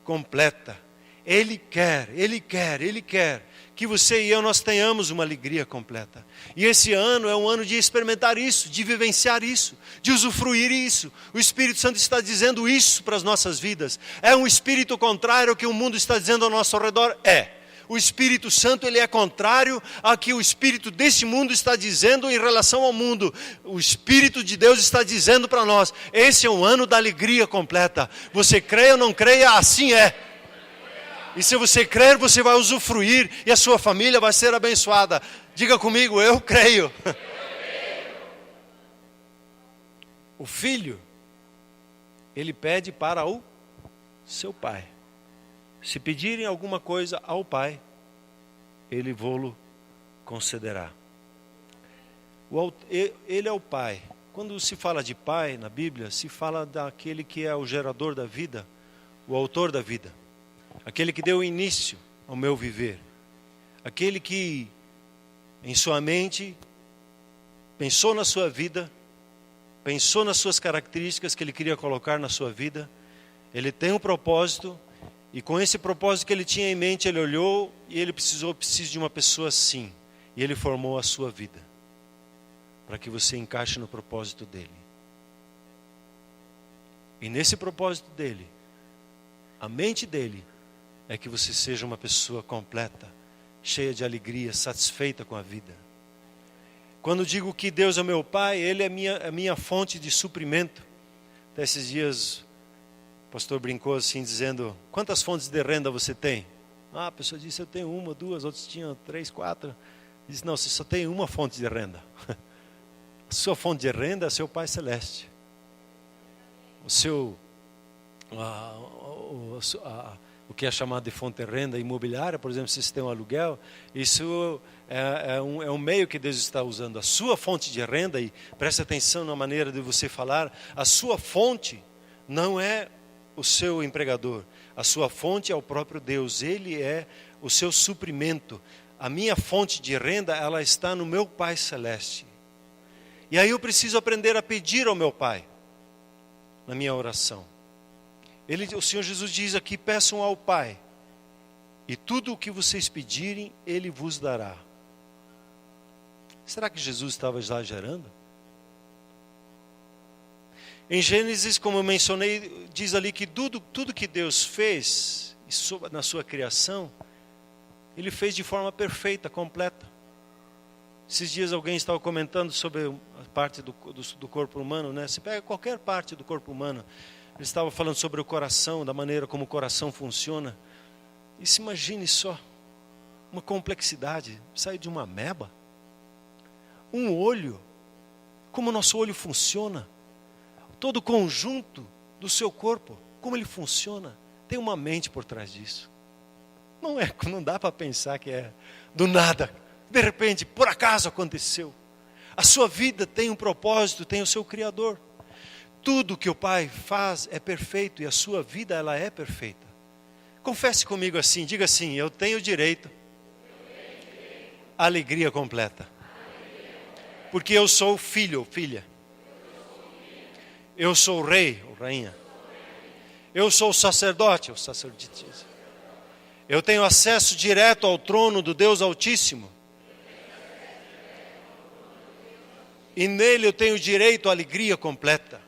A: completa. Ele quer que você e eu, nós tenhamos uma alegria completa. E esse ano é um ano de experimentar isso, de vivenciar isso, de usufruir isso. O Espírito Santo está dizendo isso para as nossas vidas. É um espírito contrário ao que o mundo está dizendo ao nosso redor? É. O Espírito Santo, ele é contrário ao que o Espírito deste mundo está dizendo em relação ao mundo. O Espírito de Deus está dizendo para nós: esse é um ano da alegria completa. Você creia ou não creia, assim é. E se você crer, você vai usufruir e a sua família vai ser abençoada. Diga comigo: eu creio. O filho, ele pede para o seu pai. Se pedirem alguma coisa ao Pai, Ele vô-lo concederá. Ele é o Pai. Quando se fala de Pai na Bíblia, se fala daquele que é o gerador da vida, o autor da vida, aquele que deu início ao meu viver, aquele que em sua mente pensou na sua vida, pensou nas suas características que Ele queria colocar na sua vida. Ele tem um propósito. E com esse propósito que ele tinha em mente, ele olhou e ele preciso de uma pessoa assim. E ele formou a sua vida, para que você encaixe no propósito dele. E nesse propósito dele, a mente dele é que você seja uma pessoa completa, cheia de alegria, satisfeita com a vida. Quando digo que Deus é meu Pai, Ele é a minha fonte de suprimento. Até esses dias o pastor brincou assim, dizendo: quantas fontes de renda você tem? A pessoa disse: eu tenho uma, duas. Outros tinham 3, 4. Ele disse: não, você só tem uma fonte de renda. A sua fonte de renda é seu Pai Celeste. O que é chamado de fonte de renda imobiliária, por exemplo, se você tem um aluguel, isso é um meio que Deus está usando. A sua fonte de renda, e preste atenção na maneira de você falar, a sua fonte não é o seu empregador, a sua fonte é o próprio Deus, Ele é o seu suprimento. A minha fonte de renda, ela está no meu Pai Celeste. E aí eu preciso aprender a pedir ao meu Pai, na minha oração. O Senhor Jesus diz aqui: peçam ao Pai, e tudo o que vocês pedirem, Ele vos dará. Será que Jesus estava exagerando? Em Gênesis, como eu mencionei, diz ali que tudo que Deus fez na sua criação, Ele fez de forma perfeita, completa. Esses dias alguém estava comentando sobre a parte do corpo humano, né? Você pega qualquer parte do corpo humano, ele estava falando sobre o coração, da maneira como o coração funciona. E se imagine só, uma complexidade, sai de uma ameba. Um olho, como o nosso olho funciona. Todo o conjunto do seu corpo, como ele funciona, tem uma mente por trás disso. Não dá para pensar que é do nada, de repente, por acaso aconteceu. A sua vida tem um propósito, tem o seu Criador. Tudo que o Pai faz é perfeito e a sua vida, ela é perfeita. Confesse comigo assim, diga assim: eu tenho direito à alegria completa. Porque eu sou filho ou filha. Eu sou o rei ou rainha. Eu sou o sacerdote ou sacerdotisa. Eu tenho acesso direto ao trono do Deus Altíssimo. E nele eu tenho direito à alegria completa.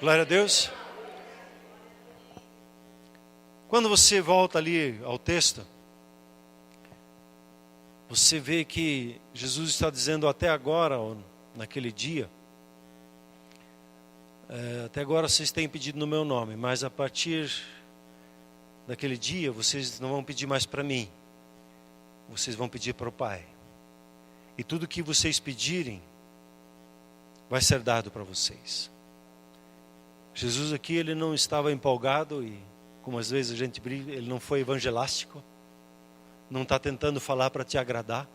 A: Glória a Deus. Quando você volta ali ao texto, você vê que Jesus está dizendo até agora, naquele dia, até agora vocês têm pedido no meu nome, mas a partir naquele dia, vocês não vão pedir mais para mim. Vocês vão pedir para o Pai. E tudo que vocês pedirem vai ser dado para vocês. Jesus aqui, ele não estava empolgado e, como às vezes a gente brinca, ele não foi evangelástico. Não está tentando falar para te agradar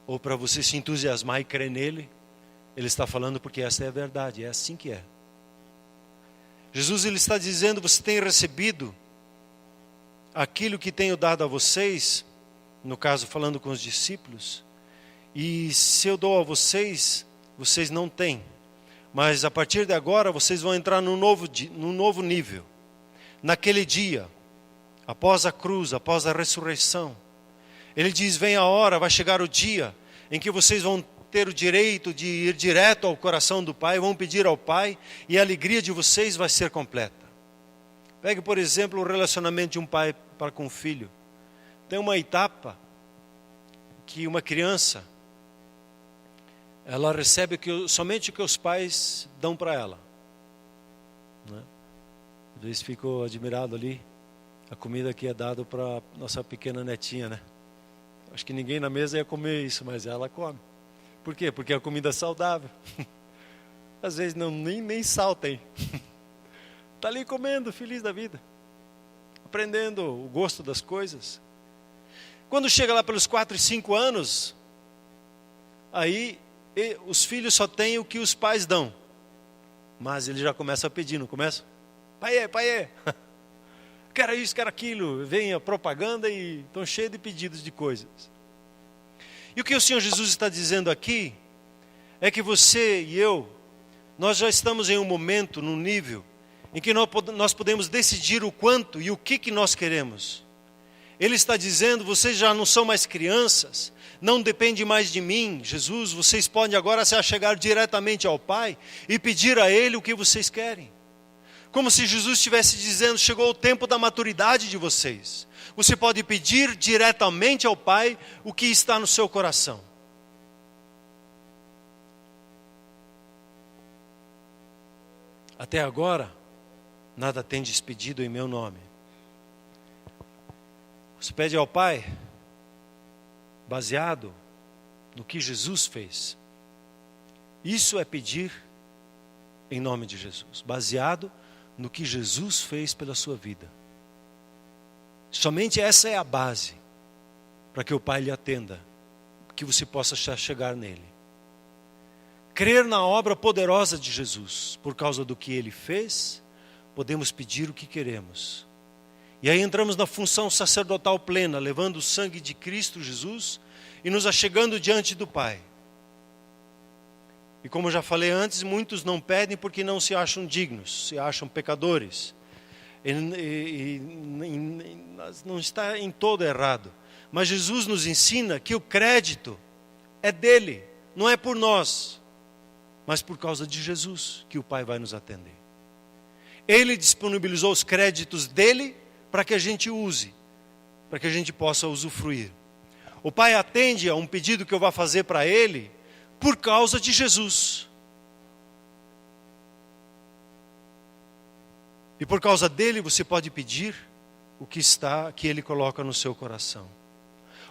A: ou para você se entusiasmar e crer nele. Ele está falando porque essa é a verdade, é assim que é. Jesus, ele está dizendo: você tem recebido aquilo que tenho dado a vocês, no caso falando com os discípulos, e se eu dou a vocês, vocês não têm, mas a partir de agora vocês vão entrar num novo nível. Naquele dia, após a cruz, após a ressurreição, ele diz: vem a hora, vai chegar o dia em que vocês vão ter o direito de ir direto ao coração do Pai, vão pedir ao Pai, e a alegria de vocês vai ser completa. Pegue, por exemplo, o relacionamento de um pai para com o filho. Tem uma etapa que uma criança, ela recebe somente o que os pais dão para ela, né? Às vezes fico admirado ali, a comida que é dada para nossa pequena netinha, né? Acho que ninguém na mesa ia comer isso, mas ela come. Por quê? Porque é a comida saudável. Às vezes nem sal tem. Está ali comendo, feliz da vida, aprendendo o gosto das coisas. Quando chega lá pelos 4 e 5 anos, aí os filhos só têm o que os pais dão. Mas ele já começa a pedir, não começa? Pai, quero isso, quero aquilo. Vem a propaganda e estão cheios de pedidos de coisas. E o que o Senhor Jesus está dizendo aqui é que você e eu, nós já estamos em um momento, num nível em que nós podemos decidir o quanto e o que nós queremos. Ele está dizendo: vocês já não são mais crianças, não depende mais de mim, Jesus, vocês podem agora se achegar diretamente ao Pai e pedir a Ele o que vocês querem. Como se Jesus estivesse dizendo: chegou o tempo da maturidade de vocês. Você pode pedir diretamente ao Pai o que está no seu coração. Até agora, nada tendes pedido em meu nome. Você pede ao Pai baseado no que Jesus fez. Isso é pedir em nome de Jesus, baseado no que Jesus fez pela sua vida. Somente essa é a base para que o Pai lhe atenda, que você possa chegar nele. Crer na obra poderosa de Jesus, por causa do que ele fez, podemos pedir o que queremos. E aí entramos na função sacerdotal plena, levando o sangue de Cristo Jesus e nos achegando diante do Pai. E como já falei antes, muitos não pedem porque não se acham dignos, se acham pecadores. E não está em todo errado. Mas Jesus nos ensina que o crédito é dele, não é por nós, mas por causa de Jesus que o Pai vai nos atender. Ele disponibilizou os créditos dele para que a gente use, para que a gente possa usufruir. O Pai atende a um pedido que eu vou fazer para ele por causa de Jesus. E por causa dele você pode pedir o que ele coloca no seu coração.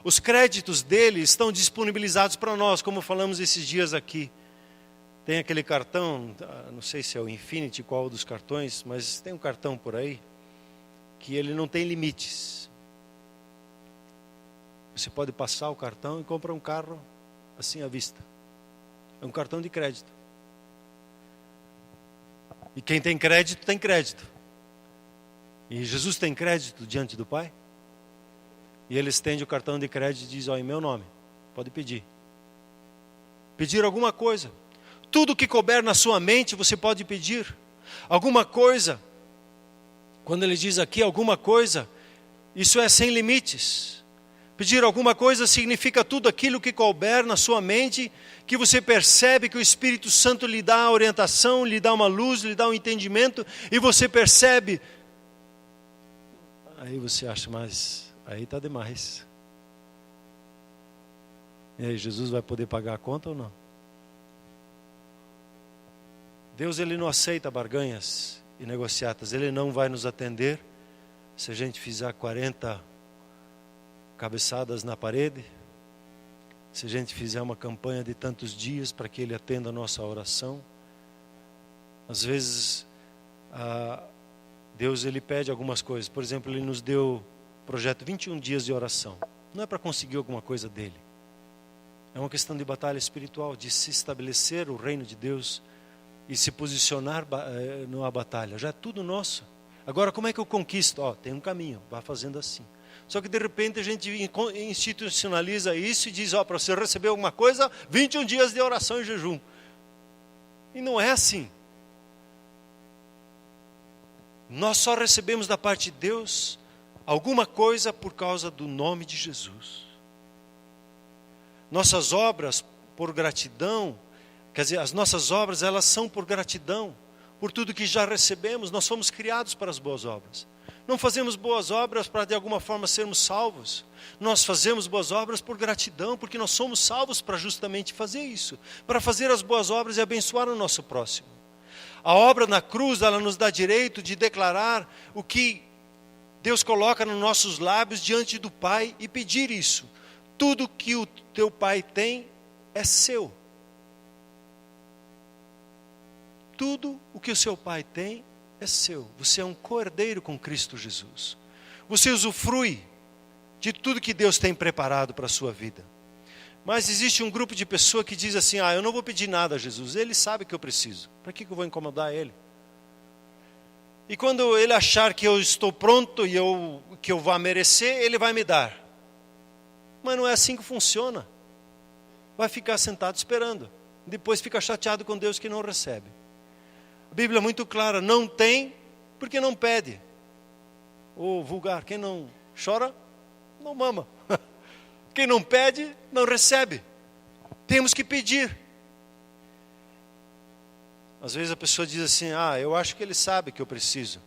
A: Os créditos dele estão disponibilizados para nós, como falamos esses dias aqui. Tem aquele cartão, não sei se é o Infinity, qual dos cartões, mas tem um cartão por aí, que ele não tem limites. Você pode passar o cartão e comprar um carro assim à vista. É um cartão de crédito. E quem tem crédito, tem crédito. E Jesus tem crédito diante do Pai. E ele estende o cartão de crédito e diz: ó, em meu nome, pode pedir. Pedir alguma coisa. Tudo que couber na sua mente, você pode pedir. Alguma coisa. Quando ele diz aqui alguma coisa, isso é sem limites. Pedir alguma coisa significa tudo aquilo que couber na sua mente, que você percebe que o Espírito Santo lhe dá a orientação, lhe dá uma luz, lhe dá um entendimento, e você percebe. Aí você acha, mas aí está demais. E aí, Jesus vai poder pagar a conta ou não? Deus, ele não aceita barganhas e negociatas. Ele não vai nos atender se a gente fizer 40 cabeçadas na parede, se a gente fizer uma campanha de tantos dias para que Ele atenda a nossa oração. Às vezes, Deus Ele pede algumas coisas. Por exemplo, Ele nos deu o projeto 21 dias de oração. Não é para conseguir alguma coisa dEle. É uma questão de batalha espiritual, de se estabelecer o reino de Deus e se posicionar numa batalha. Já é tudo nosso. Agora, como é que eu conquisto? Tem um caminho, vá fazendo assim. Só que de repente a gente institucionaliza isso e diz, para você receber alguma coisa, 21 dias de oração e jejum. E não é assim. Nós só recebemos da parte de Deus alguma coisa por causa do nome de Jesus. Nossas obras por gratidão, quer dizer, as nossas obras elas são por gratidão, por tudo que já recebemos. Nós fomos criados para as boas obras. Não fazemos boas obras para de alguma forma sermos salvos. Nós fazemos boas obras por gratidão, porque nós somos salvos para justamente fazer isso. Para fazer as boas obras e abençoar o nosso próximo. A obra na cruz, ela nos dá direito de declarar o que Deus coloca nos nossos lábios diante do Pai e pedir isso. Tudo que o teu Pai tem é seu. Tudo o que o seu Pai tem é seu. Você é um co-herdeiro com Cristo Jesus. Você usufrui de tudo que Deus tem preparado para a sua vida. Mas existe um grupo de pessoas que diz assim, eu não vou pedir nada a Jesus, Ele sabe que eu preciso. Para que eu vou incomodar Ele? E quando Ele achar que eu estou pronto e que eu vá merecer, Ele vai me dar. Mas não é assim que funciona. Vai ficar sentado esperando. Depois fica chateado com Deus que não recebe. A Bíblia é muito clara, não tem porque não pede. Ou vulgar, quem não chora, não mama. Quem não pede, não recebe. Temos que pedir. Às vezes a pessoa diz assim, eu acho que Ele sabe que eu preciso.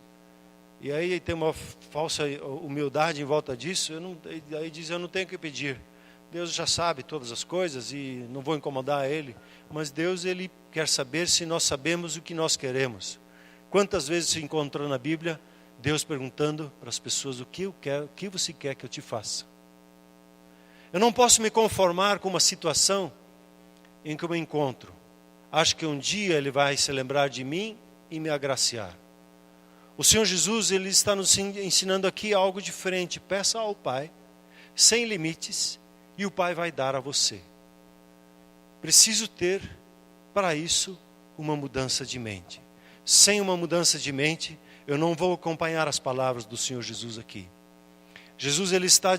A: E aí tem uma falsa humildade em volta disso. Aí diz, eu não tenho que pedir. Deus já sabe todas as coisas e não vou incomodar Ele. Mas Deus, Ele quer saber se nós sabemos o que nós queremos. Quantas vezes se encontrou na Bíblia, Deus perguntando para as pessoas, o que você quer que eu te faça? Eu não posso me conformar com uma situação em que eu me encontro. Acho que um dia Ele vai se lembrar de mim e me agraciar. O Senhor Jesus, Ele está nos ensinando aqui algo diferente. Peça ao Pai, sem limites, e o Pai vai dar a você. Preciso ter, para isso, uma mudança de mente. Sem uma mudança de mente, eu não vou acompanhar as palavras do Senhor Jesus aqui. Jesus, Ele está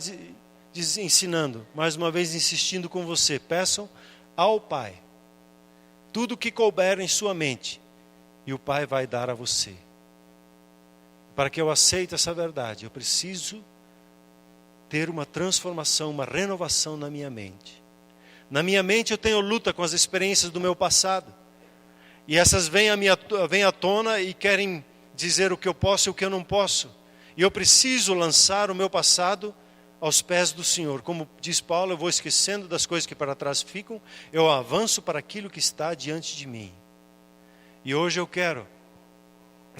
A: ensinando, mais uma vez insistindo com você. Peçam ao Pai tudo o que couber em sua mente, e o Pai vai dar a você. Para que eu aceite essa verdade, eu preciso ter uma transformação, uma renovação na minha mente. Na minha mente eu tenho luta com as experiências do meu passado. E essas vêm à tona e querem dizer o que eu posso e o que eu não posso. E eu preciso lançar o meu passado aos pés do Senhor. Como diz Paulo, eu vou esquecendo das coisas que para trás ficam, eu avanço para aquilo que está diante de mim. E hoje eu quero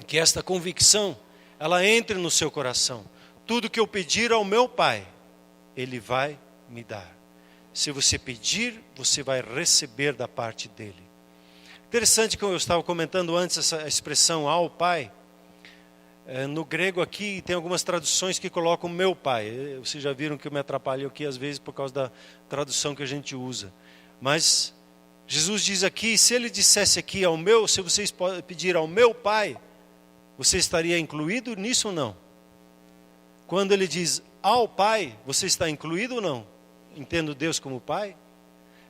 A: que esta convicção, ela entre no seu coração. Tudo que eu pedir ao meu Pai, Ele vai me dar. Se você pedir, você vai receber da parte dEle. Interessante que eu estava comentando antes essa expressão ao Pai. No grego aqui tem algumas traduções que colocam meu Pai. Vocês já viram que eu me atrapalho aqui às vezes por causa da tradução que a gente usa. Mas Jesus diz aqui, se Ele dissesse aqui se vocês podem pedir ao meu Pai, você estaria incluído nisso ou não? Quando Ele diz ao Pai, você está incluído ou não? Entendo Deus como Pai?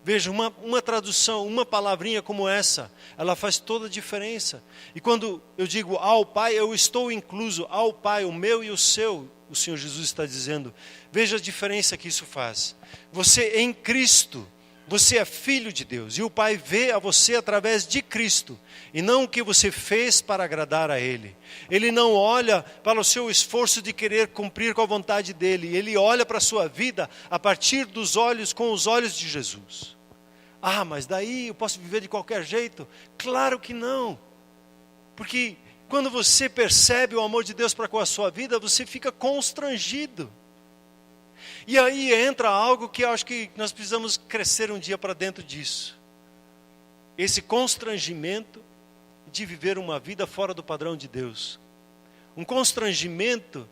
A: Veja, uma tradução, uma palavrinha como essa, ela faz toda a diferença. E quando eu digo ao Pai, eu estou incluso ao Pai, o meu e o seu, o Senhor Jesus está dizendo. Veja a diferença que isso faz. Você em Cristo, você é filho de Deus. E o Pai vê a você através de Cristo. E não o que você fez para agradar a Ele. Ele não olha para o seu esforço de querer cumprir com a vontade dEle. Ele olha para a sua vida a partir dos olhos, com os olhos de Jesus. Mas daí eu posso viver de qualquer jeito? Claro que não. Porque Quando você percebe o amor de Deus para com a sua vida, você fica constrangido. E aí entra algo que eu acho que nós precisamos crescer um dia para dentro disso. Esse constrangimento de viver uma vida fora do padrão de Deus. Um constrangimento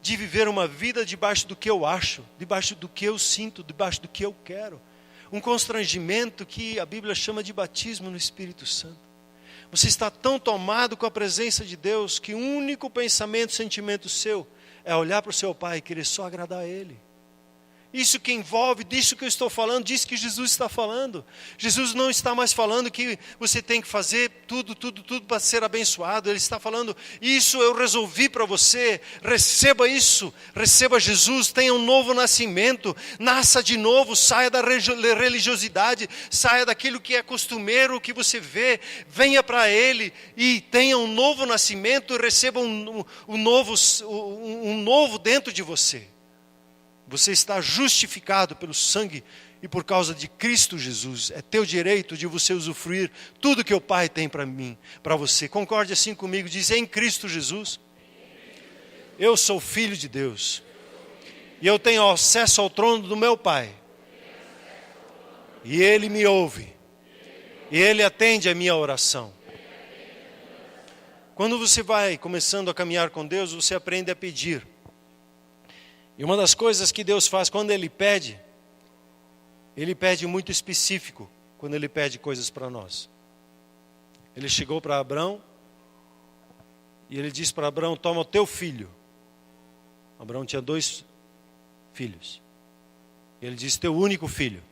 A: de viver uma vida debaixo do que eu acho, debaixo do que eu sinto, debaixo do que eu quero. Um constrangimento que a Bíblia chama de batismo no Espírito Santo. Você está tão tomado com a presença de Deus que o único pensamento, sentimento seu é olhar para o seu Pai e querer só agradar a Ele. Isso que envolve, disso que eu estou falando, disso que Jesus está falando. Jesus não está mais falando que você tem que fazer tudo para ser abençoado. Ele está falando, isso eu resolvi para você, receba isso, receba Jesus, tenha um novo nascimento, nasça de novo, saia da religiosidade, saia daquilo que é costumeiro, que você vê, venha para Ele e tenha um novo nascimento, receba um novo dentro de você. Você está justificado pelo sangue e por causa de Cristo Jesus. É teu direito de você usufruir tudo que o Pai tem para mim, para você. Concorde assim comigo, diz, em Cristo Jesus, eu sou filho de Deus. E eu tenho acesso ao trono do meu Pai. E Ele me ouve. E Ele atende a minha oração. Quando você vai começando a caminhar com Deus, você aprende a pedir. E uma das coisas que Deus faz quando Ele pede muito específico, quando Ele pede coisas para nós. Ele chegou para Abrão, e Ele disse para Abrão, toma o teu filho. Abrão tinha 2 filhos. Ele disse, teu único filho.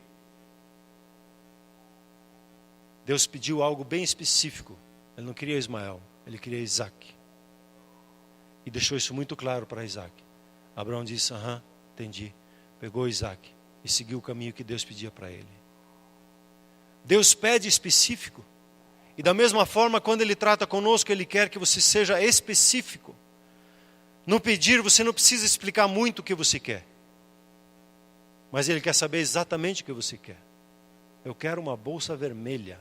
A: Deus pediu algo bem específico. Ele não queria Ismael, Ele queria Isaac. E deixou isso muito claro para Isaac. Abraão disse, entendi. Pegou Isaac e seguiu o caminho que Deus pedia para ele. Deus pede específico. E da mesma forma, quando Ele trata conosco, Ele quer que você seja específico. No pedir, você não precisa explicar muito o que você quer. Mas Ele quer saber exatamente o que você quer. Eu quero uma bolsa vermelha.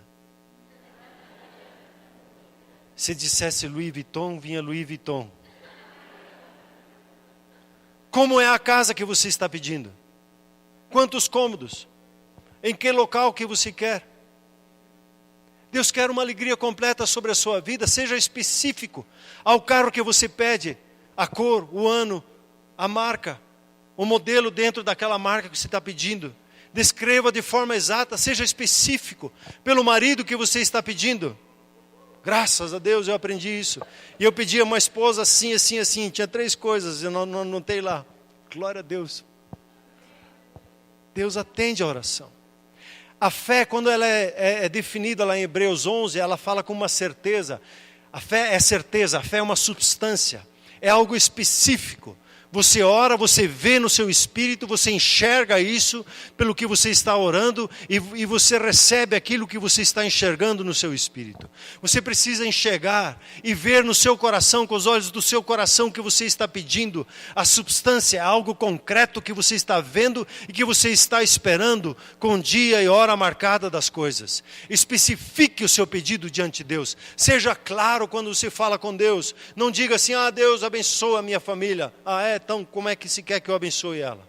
A: Se dissesse Louis Vuitton, vinha Louis Vuitton. Como é a casa que você está pedindo? Quantos cômodos? Em que local que você quer? Deus quer uma alegria completa sobre a sua vida. Seja específico ao carro que você pede. A cor, o ano, a marca, o modelo dentro daquela marca que você está pedindo. Descreva de forma exata, seja específico. Pelo marido que você está pedindo. Graças a Deus eu aprendi isso. E eu pedi uma esposa assim, assim, assim. Tinha 3 coisas, eu não anotei lá. Glória a Deus. Deus atende a oração. A fé, quando ela é definida lá em Hebreus 11, ela fala com uma certeza. A fé é certeza, a fé é uma substância. É algo específico. Você ora, você vê no seu espírito, você enxerga isso pelo que você está orando e você recebe aquilo que você está enxergando no seu espírito. Você precisa enxergar e ver no seu coração, com os olhos do seu coração que você está pedindo. A substância é algo concreto que você está vendo e que você está esperando com dia e hora marcada das coisas. Especifique o seu pedido diante de Deus. Seja claro quando você fala com Deus. Não diga assim, Deus abençoa a minha família. Então, como é que se quer que eu abençoe ela?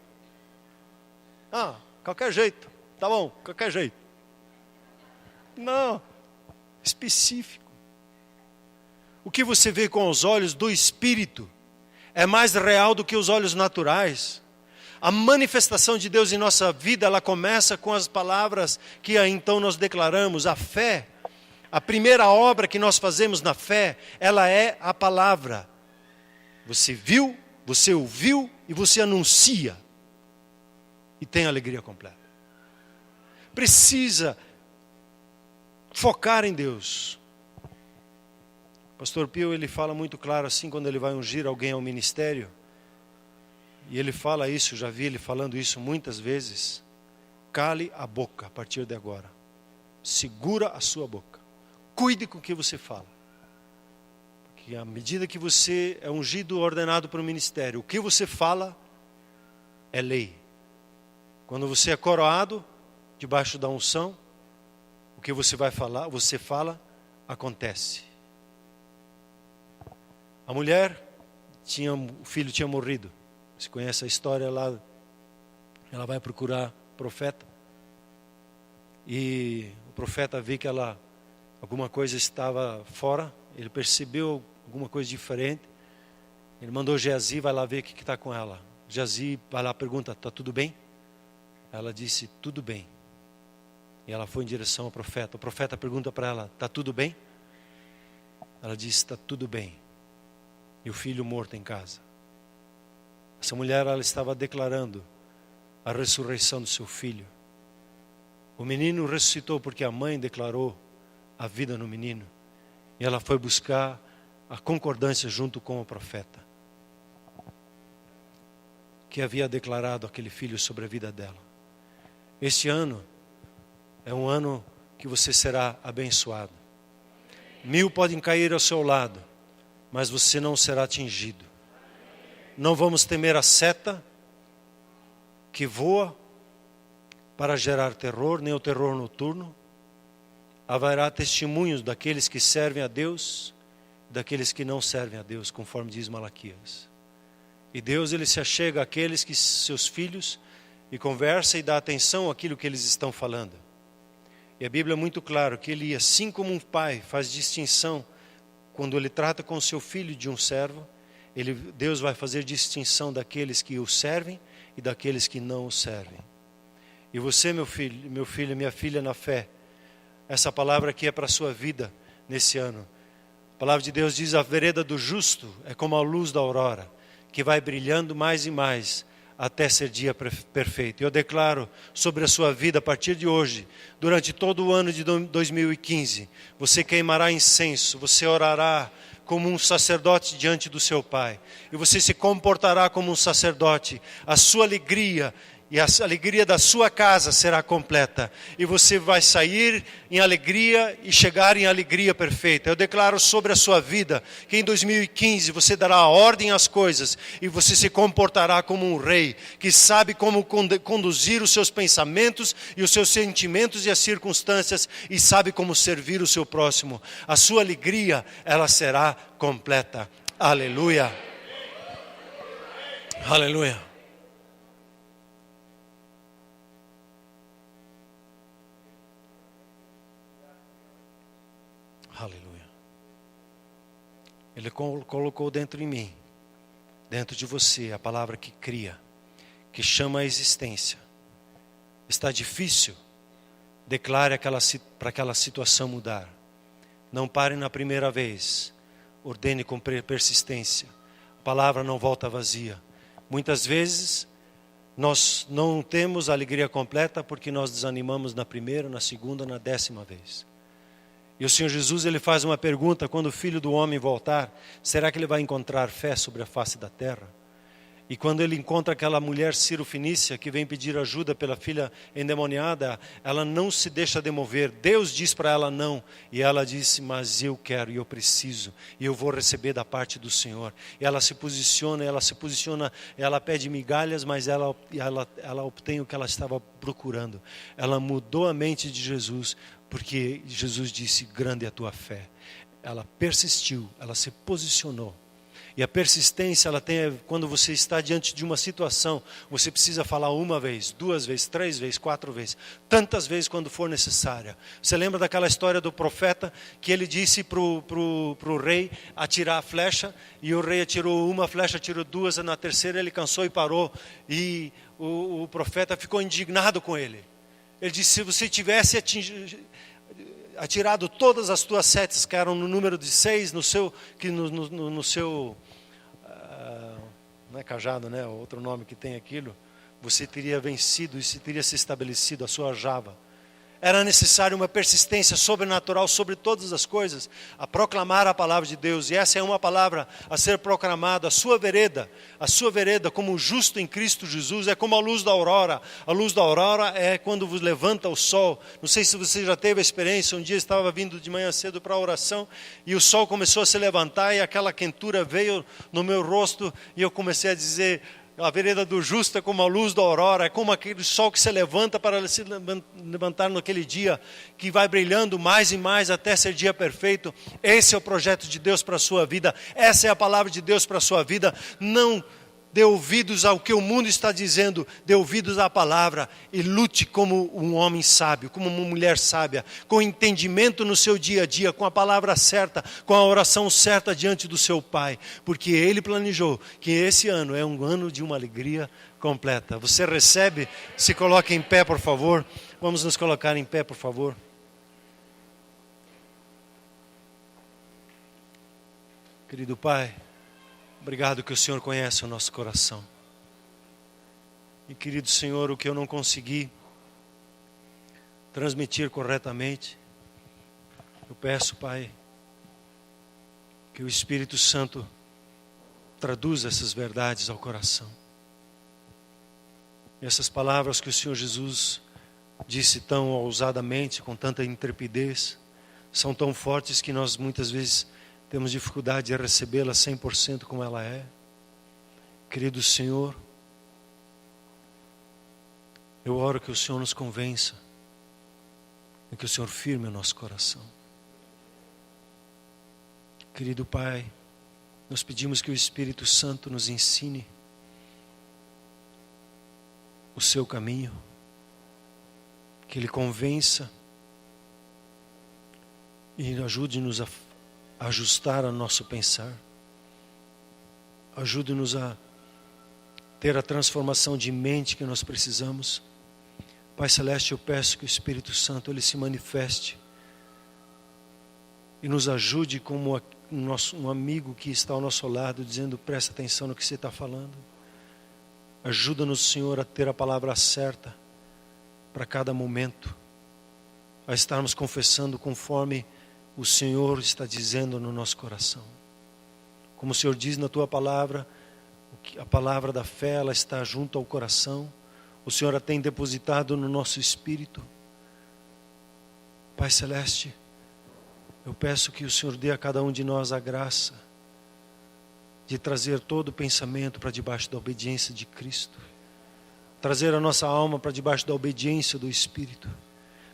A: Qualquer jeito. Tá bom, qualquer jeito. Não. Específico. O que você vê com os olhos do Espírito é mais real do que os olhos naturais. A manifestação de Deus em nossa vida, ela começa com as palavras que então nós declaramos. A fé, a primeira obra que nós fazemos na fé, ela é a palavra. Você viu? Você ouviu e você anuncia. E tem alegria completa. Precisa focar em Deus. Pastor Pio, ele fala muito claro assim quando ele vai ungir alguém ao ministério. E ele fala isso, já vi ele falando isso muitas vezes. Cale a boca a partir de agora. Segura a sua boca. Cuide com o que você fala. Que à medida que você é ungido, ordenado para o ministério, o que você fala é lei. Quando você é coroado, debaixo da unção, o que você vai falar, você fala, acontece. A mulher, o filho tinha morrido. Você conhece a história lá? Ela vai procurar o profeta. E o profeta vê que alguma coisa estava fora. Ele percebeu alguma coisa diferente. Ele mandou Geazi, vai lá ver o que está com ela. Geazi vai lá e pergunta, está tudo bem? Ela disse, tudo bem. E ela foi em direção ao profeta. O profeta pergunta para ela, está tudo bem? Ela disse, está tudo bem. E o filho morto em casa. Essa mulher, ela estava declarando a ressurreição do seu filho. O menino ressuscitou porque a mãe declarou a vida no menino. E ela foi buscar a concordância junto com o profeta, que havia declarado aquele filho sobre a vida dela. Este ano é um ano que você será abençoado. 1000 podem cair ao seu lado, mas você não será atingido. Não vamos temer a seta que voa para gerar terror, nem o terror noturno. Haverá testemunhos daqueles que servem a Deus, daqueles que não servem a Deus, conforme diz Malaquias. E Deus, ele se achega àqueles que seus filhos e conversa e dá atenção àquilo que eles estão falando. E a Bíblia é muito claro que ele, assim como um pai faz distinção quando ele trata com seu filho de um servo, Deus vai fazer distinção daqueles que o servem e daqueles que não o servem. E você, meu filho, minha filha na fé, essa palavra aqui é para a sua vida nesse ano. A palavra de Deus diz, a vereda do justo é como a luz da aurora, que vai brilhando mais e mais, até ser dia perfeito. Eu declaro sobre a sua vida, a partir de hoje, durante todo o ano de 2015, você queimará incenso, você orará como um sacerdote diante do seu Pai, e você se comportará como um sacerdote. A sua alegria e a alegria da sua casa será completa. E você vai sair em alegria e chegar em alegria perfeita. Eu declaro sobre a sua vida que em 2015 você dará ordem às coisas. E você se comportará como um rei que sabe como conduzir os seus pensamentos e os seus sentimentos e as circunstâncias. E sabe como servir o seu próximo. A sua alegria, ela será completa. Aleluia. Aleluia. Aleluia. Ele colocou dentro de mim, dentro de você, a palavra que cria, que chama a existência. Está difícil? Declare para aquela situação mudar. Não pare na primeira vez. Ordene com persistência. A palavra não volta vazia. Muitas vezes nós não temos a alegria completa porque nós desanimamos na primeira, na segunda, na 10ª vez. E o Senhor Jesus, ele faz uma pergunta, quando o Filho do Homem voltar, será que ele vai encontrar fé sobre a face da terra? E quando ele encontra aquela mulher Ciro-Fenícia, que vem pedir ajuda pela filha endemoniada, ela não se deixa demover. Deus diz para ela não. E ela disse, mas eu quero e eu preciso. E eu vou receber da parte do Senhor. E ela se posiciona, ela pede migalhas, mas ela obtém o que ela estava procurando. Ela mudou a mente de Jesus, porque Jesus disse, grande é a tua fé. Ela persistiu, ela se posicionou. E a persistência, ela tem, quando você está diante de uma situação, você precisa falar 1 vez, 2 vezes, 3 vezes, 4 vezes, tantas vezes quando for necessária. Você lembra daquela história do profeta, que ele disse pro rei atirar a flecha, e o rei atirou 1 flecha, atirou 2, na terceira ele cansou e parou, e o profeta ficou indignado com ele. Ele disse, se você tivesse atirado todas as tuas setas, que eram no número de 6, no seu, não é cajado, né? Outro nome que tem aquilo, você teria vencido e teria se estabelecido a sua aljava. Era necessário uma persistência sobrenatural sobre todas as coisas, a proclamar a palavra de Deus. E essa é uma palavra a ser proclamada. A sua vereda como justo em Cristo Jesus, é como a luz da aurora. A luz da aurora é quando vos levanta o sol. Não sei se você já teve a experiência, um dia estava vindo de manhã cedo para a oração, e o sol começou a se levantar, e aquela quentura veio no meu rosto, e eu comecei a dizer, A vereda do justo é como a luz da aurora, é como aquele sol que se levanta para se levantar naquele dia, que vai brilhando mais e mais até ser dia perfeito. Esse é o projeto de Deus para a sua vida, essa é a palavra de Deus para a sua vida. Não dê ouvidos ao que o mundo está dizendo, dê ouvidos à palavra e lute como um homem sábio, como uma mulher sábia, com entendimento no seu dia a dia, com a palavra certa, com a oração certa diante do seu Pai, porque Ele planejou que esse ano é um ano de uma alegria completa. Você recebe? Se coloque em pé, por favor. Vamos nos colocar em pé, por favor. Querido Pai, obrigado que o Senhor conhece o nosso coração. E querido Senhor, o que eu não consegui transmitir corretamente, eu peço, Pai, que o Espírito Santo traduza essas verdades ao coração. E essas palavras que o Senhor Jesus disse tão ousadamente, com tanta intrepidez, são tão fortes que nós muitas vezes temos dificuldade de recebê-la 100% como ela é. Querido Senhor, eu oro que o Senhor nos convença e que o Senhor firme o nosso coração. Querido Pai, nós pedimos que o Espírito Santo nos ensine o seu caminho, que Ele convença e ajude-nos a ajustar o nosso pensar. Ajude-nos a ter a transformação de mente que nós precisamos. Pai Celeste, eu peço que o Espírito Santo Ele se manifeste e nos ajude como um amigo que está ao nosso lado, dizendo: presta atenção no que você está falando. Ajuda-nos, Senhor, a ter a palavra certa para cada momento, a estarmos confessando conforme o Senhor está dizendo no nosso coração. Como o Senhor diz na tua palavra, a palavra da fé, ela está junto ao coração. O Senhor a tem depositado no nosso espírito. Pai Celeste, eu peço que o Senhor dê a cada um de nós a graça de trazer todo o pensamento para debaixo da obediência de Cristo. Trazer a nossa alma para debaixo da obediência do Espírito.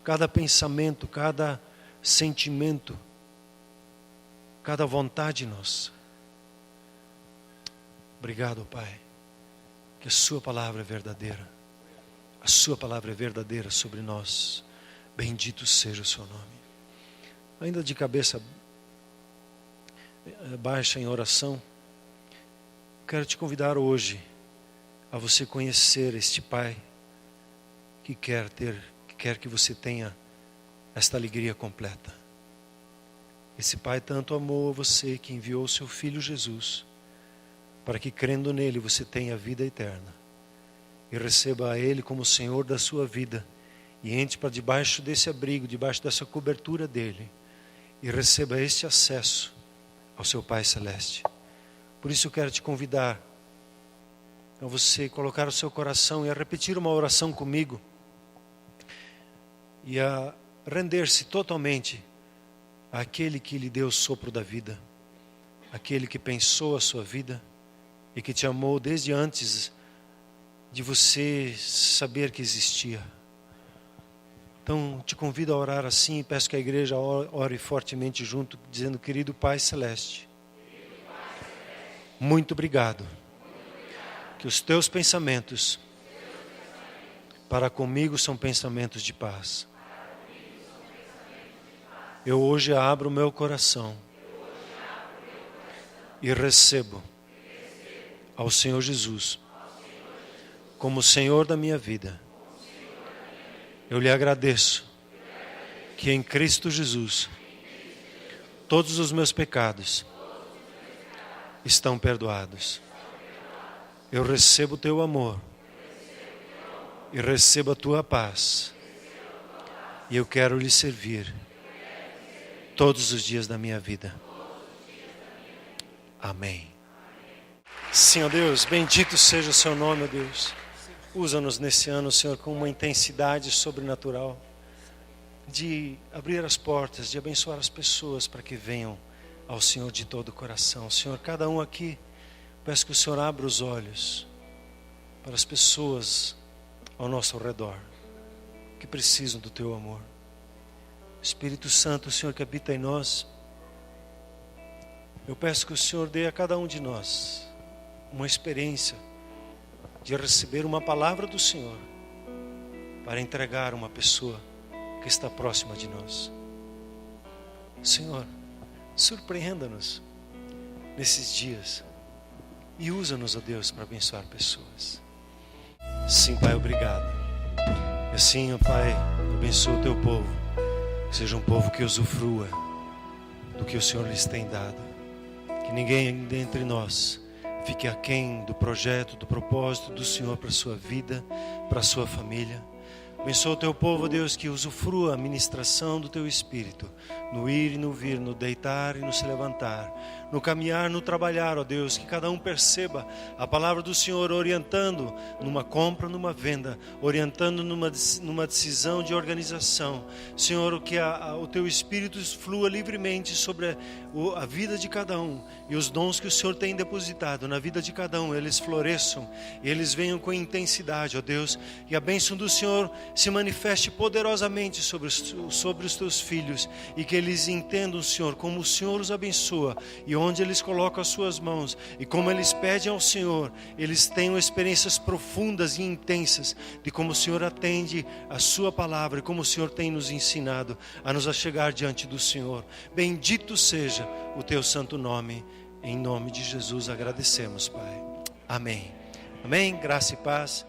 A: Cada pensamento, cada sentimento, cada vontade nossa. Obrigado, Pai, que a sua palavra é verdadeira. A sua palavra é verdadeira sobre nós. Bendito seja o seu nome. Ainda de cabeça baixa em oração, quero te convidar hoje a você conhecer este Pai que quer que você tenha esta alegria completa. Esse Pai tanto amou a você que enviou o seu Filho Jesus, para que crendo nele você tenha vida eterna e receba a Ele como Senhor da sua vida e entre para debaixo desse abrigo, debaixo dessa cobertura dele e receba este acesso ao seu Pai Celeste. Por isso eu quero te convidar a você colocar o seu coração e a repetir uma oração comigo e a render-se totalmente àquele que lhe deu o sopro da vida, aquele que pensou a sua vida e que te amou desde antes de você saber que existia. Então te convido a orar assim e peço que a igreja ore fortemente junto, dizendo: querido Pai Celeste, muito obrigado, que os teus pensamentos para comigo são pensamentos de paz. Eu hoje abro o meu coração e recebo ao Senhor Jesus como Senhor da minha vida. Eu lhe agradeço que em Cristo Jesus todos os meus pecados estão perdoados. Eu recebo o teu amor e recebo a tua paz. E eu quero lhe servir todos os dias da minha vida. Amém. Senhor Deus, bendito seja o seu nome, ó Deus. Usa-nos nesse ano, Senhor, com uma intensidade sobrenatural de abrir as portas, de abençoar as pessoas para que venham ao Senhor de todo o coração. Senhor, cada um aqui, peço que o Senhor abra os olhos para as pessoas ao nosso redor que precisam do Teu amor. Espírito Santo, o Senhor que habita em nós, eu peço que o Senhor dê a cada um de nós uma experiência de receber uma palavra do Senhor para entregar a uma pessoa que está próxima de nós. Senhor, surpreenda-nos nesses dias e usa-nos, ó Deus, para abençoar pessoas. Sim, Pai, obrigado. E assim, ó Pai, abençoa o Teu povo, que seja um povo que usufrua do que o Senhor lhes tem dado. Que ninguém dentre nós fique aquém do projeto, do propósito do Senhor para a sua vida, para a sua família. Abençoa o Teu povo, Deus, que usufrua a ministração do Teu Espírito, no ir e no vir, no deitar e no se levantar, no caminhar, no trabalhar, ó Deus, que cada um perceba a palavra do Senhor orientando numa compra, numa venda, orientando numa decisão de organização. Senhor, que o Teu Espírito flua livremente sobre a vida de cada um e os dons que o Senhor tem depositado na vida de cada um, eles floresçam e eles venham com intensidade, ó Deus, e a bênção do Senhor se manifeste poderosamente sobre os Teus filhos e que eles entendam, Senhor, como o Senhor os abençoa e onde eles colocam as suas mãos e como eles pedem ao Senhor, eles tenham experiências profundas e intensas de como o Senhor atende a sua palavra e como o Senhor tem nos ensinado a nos achegar diante do Senhor. Bendito seja o Teu santo nome. Em nome de Jesus agradecemos, Pai. Amém. Amém. Graça e paz.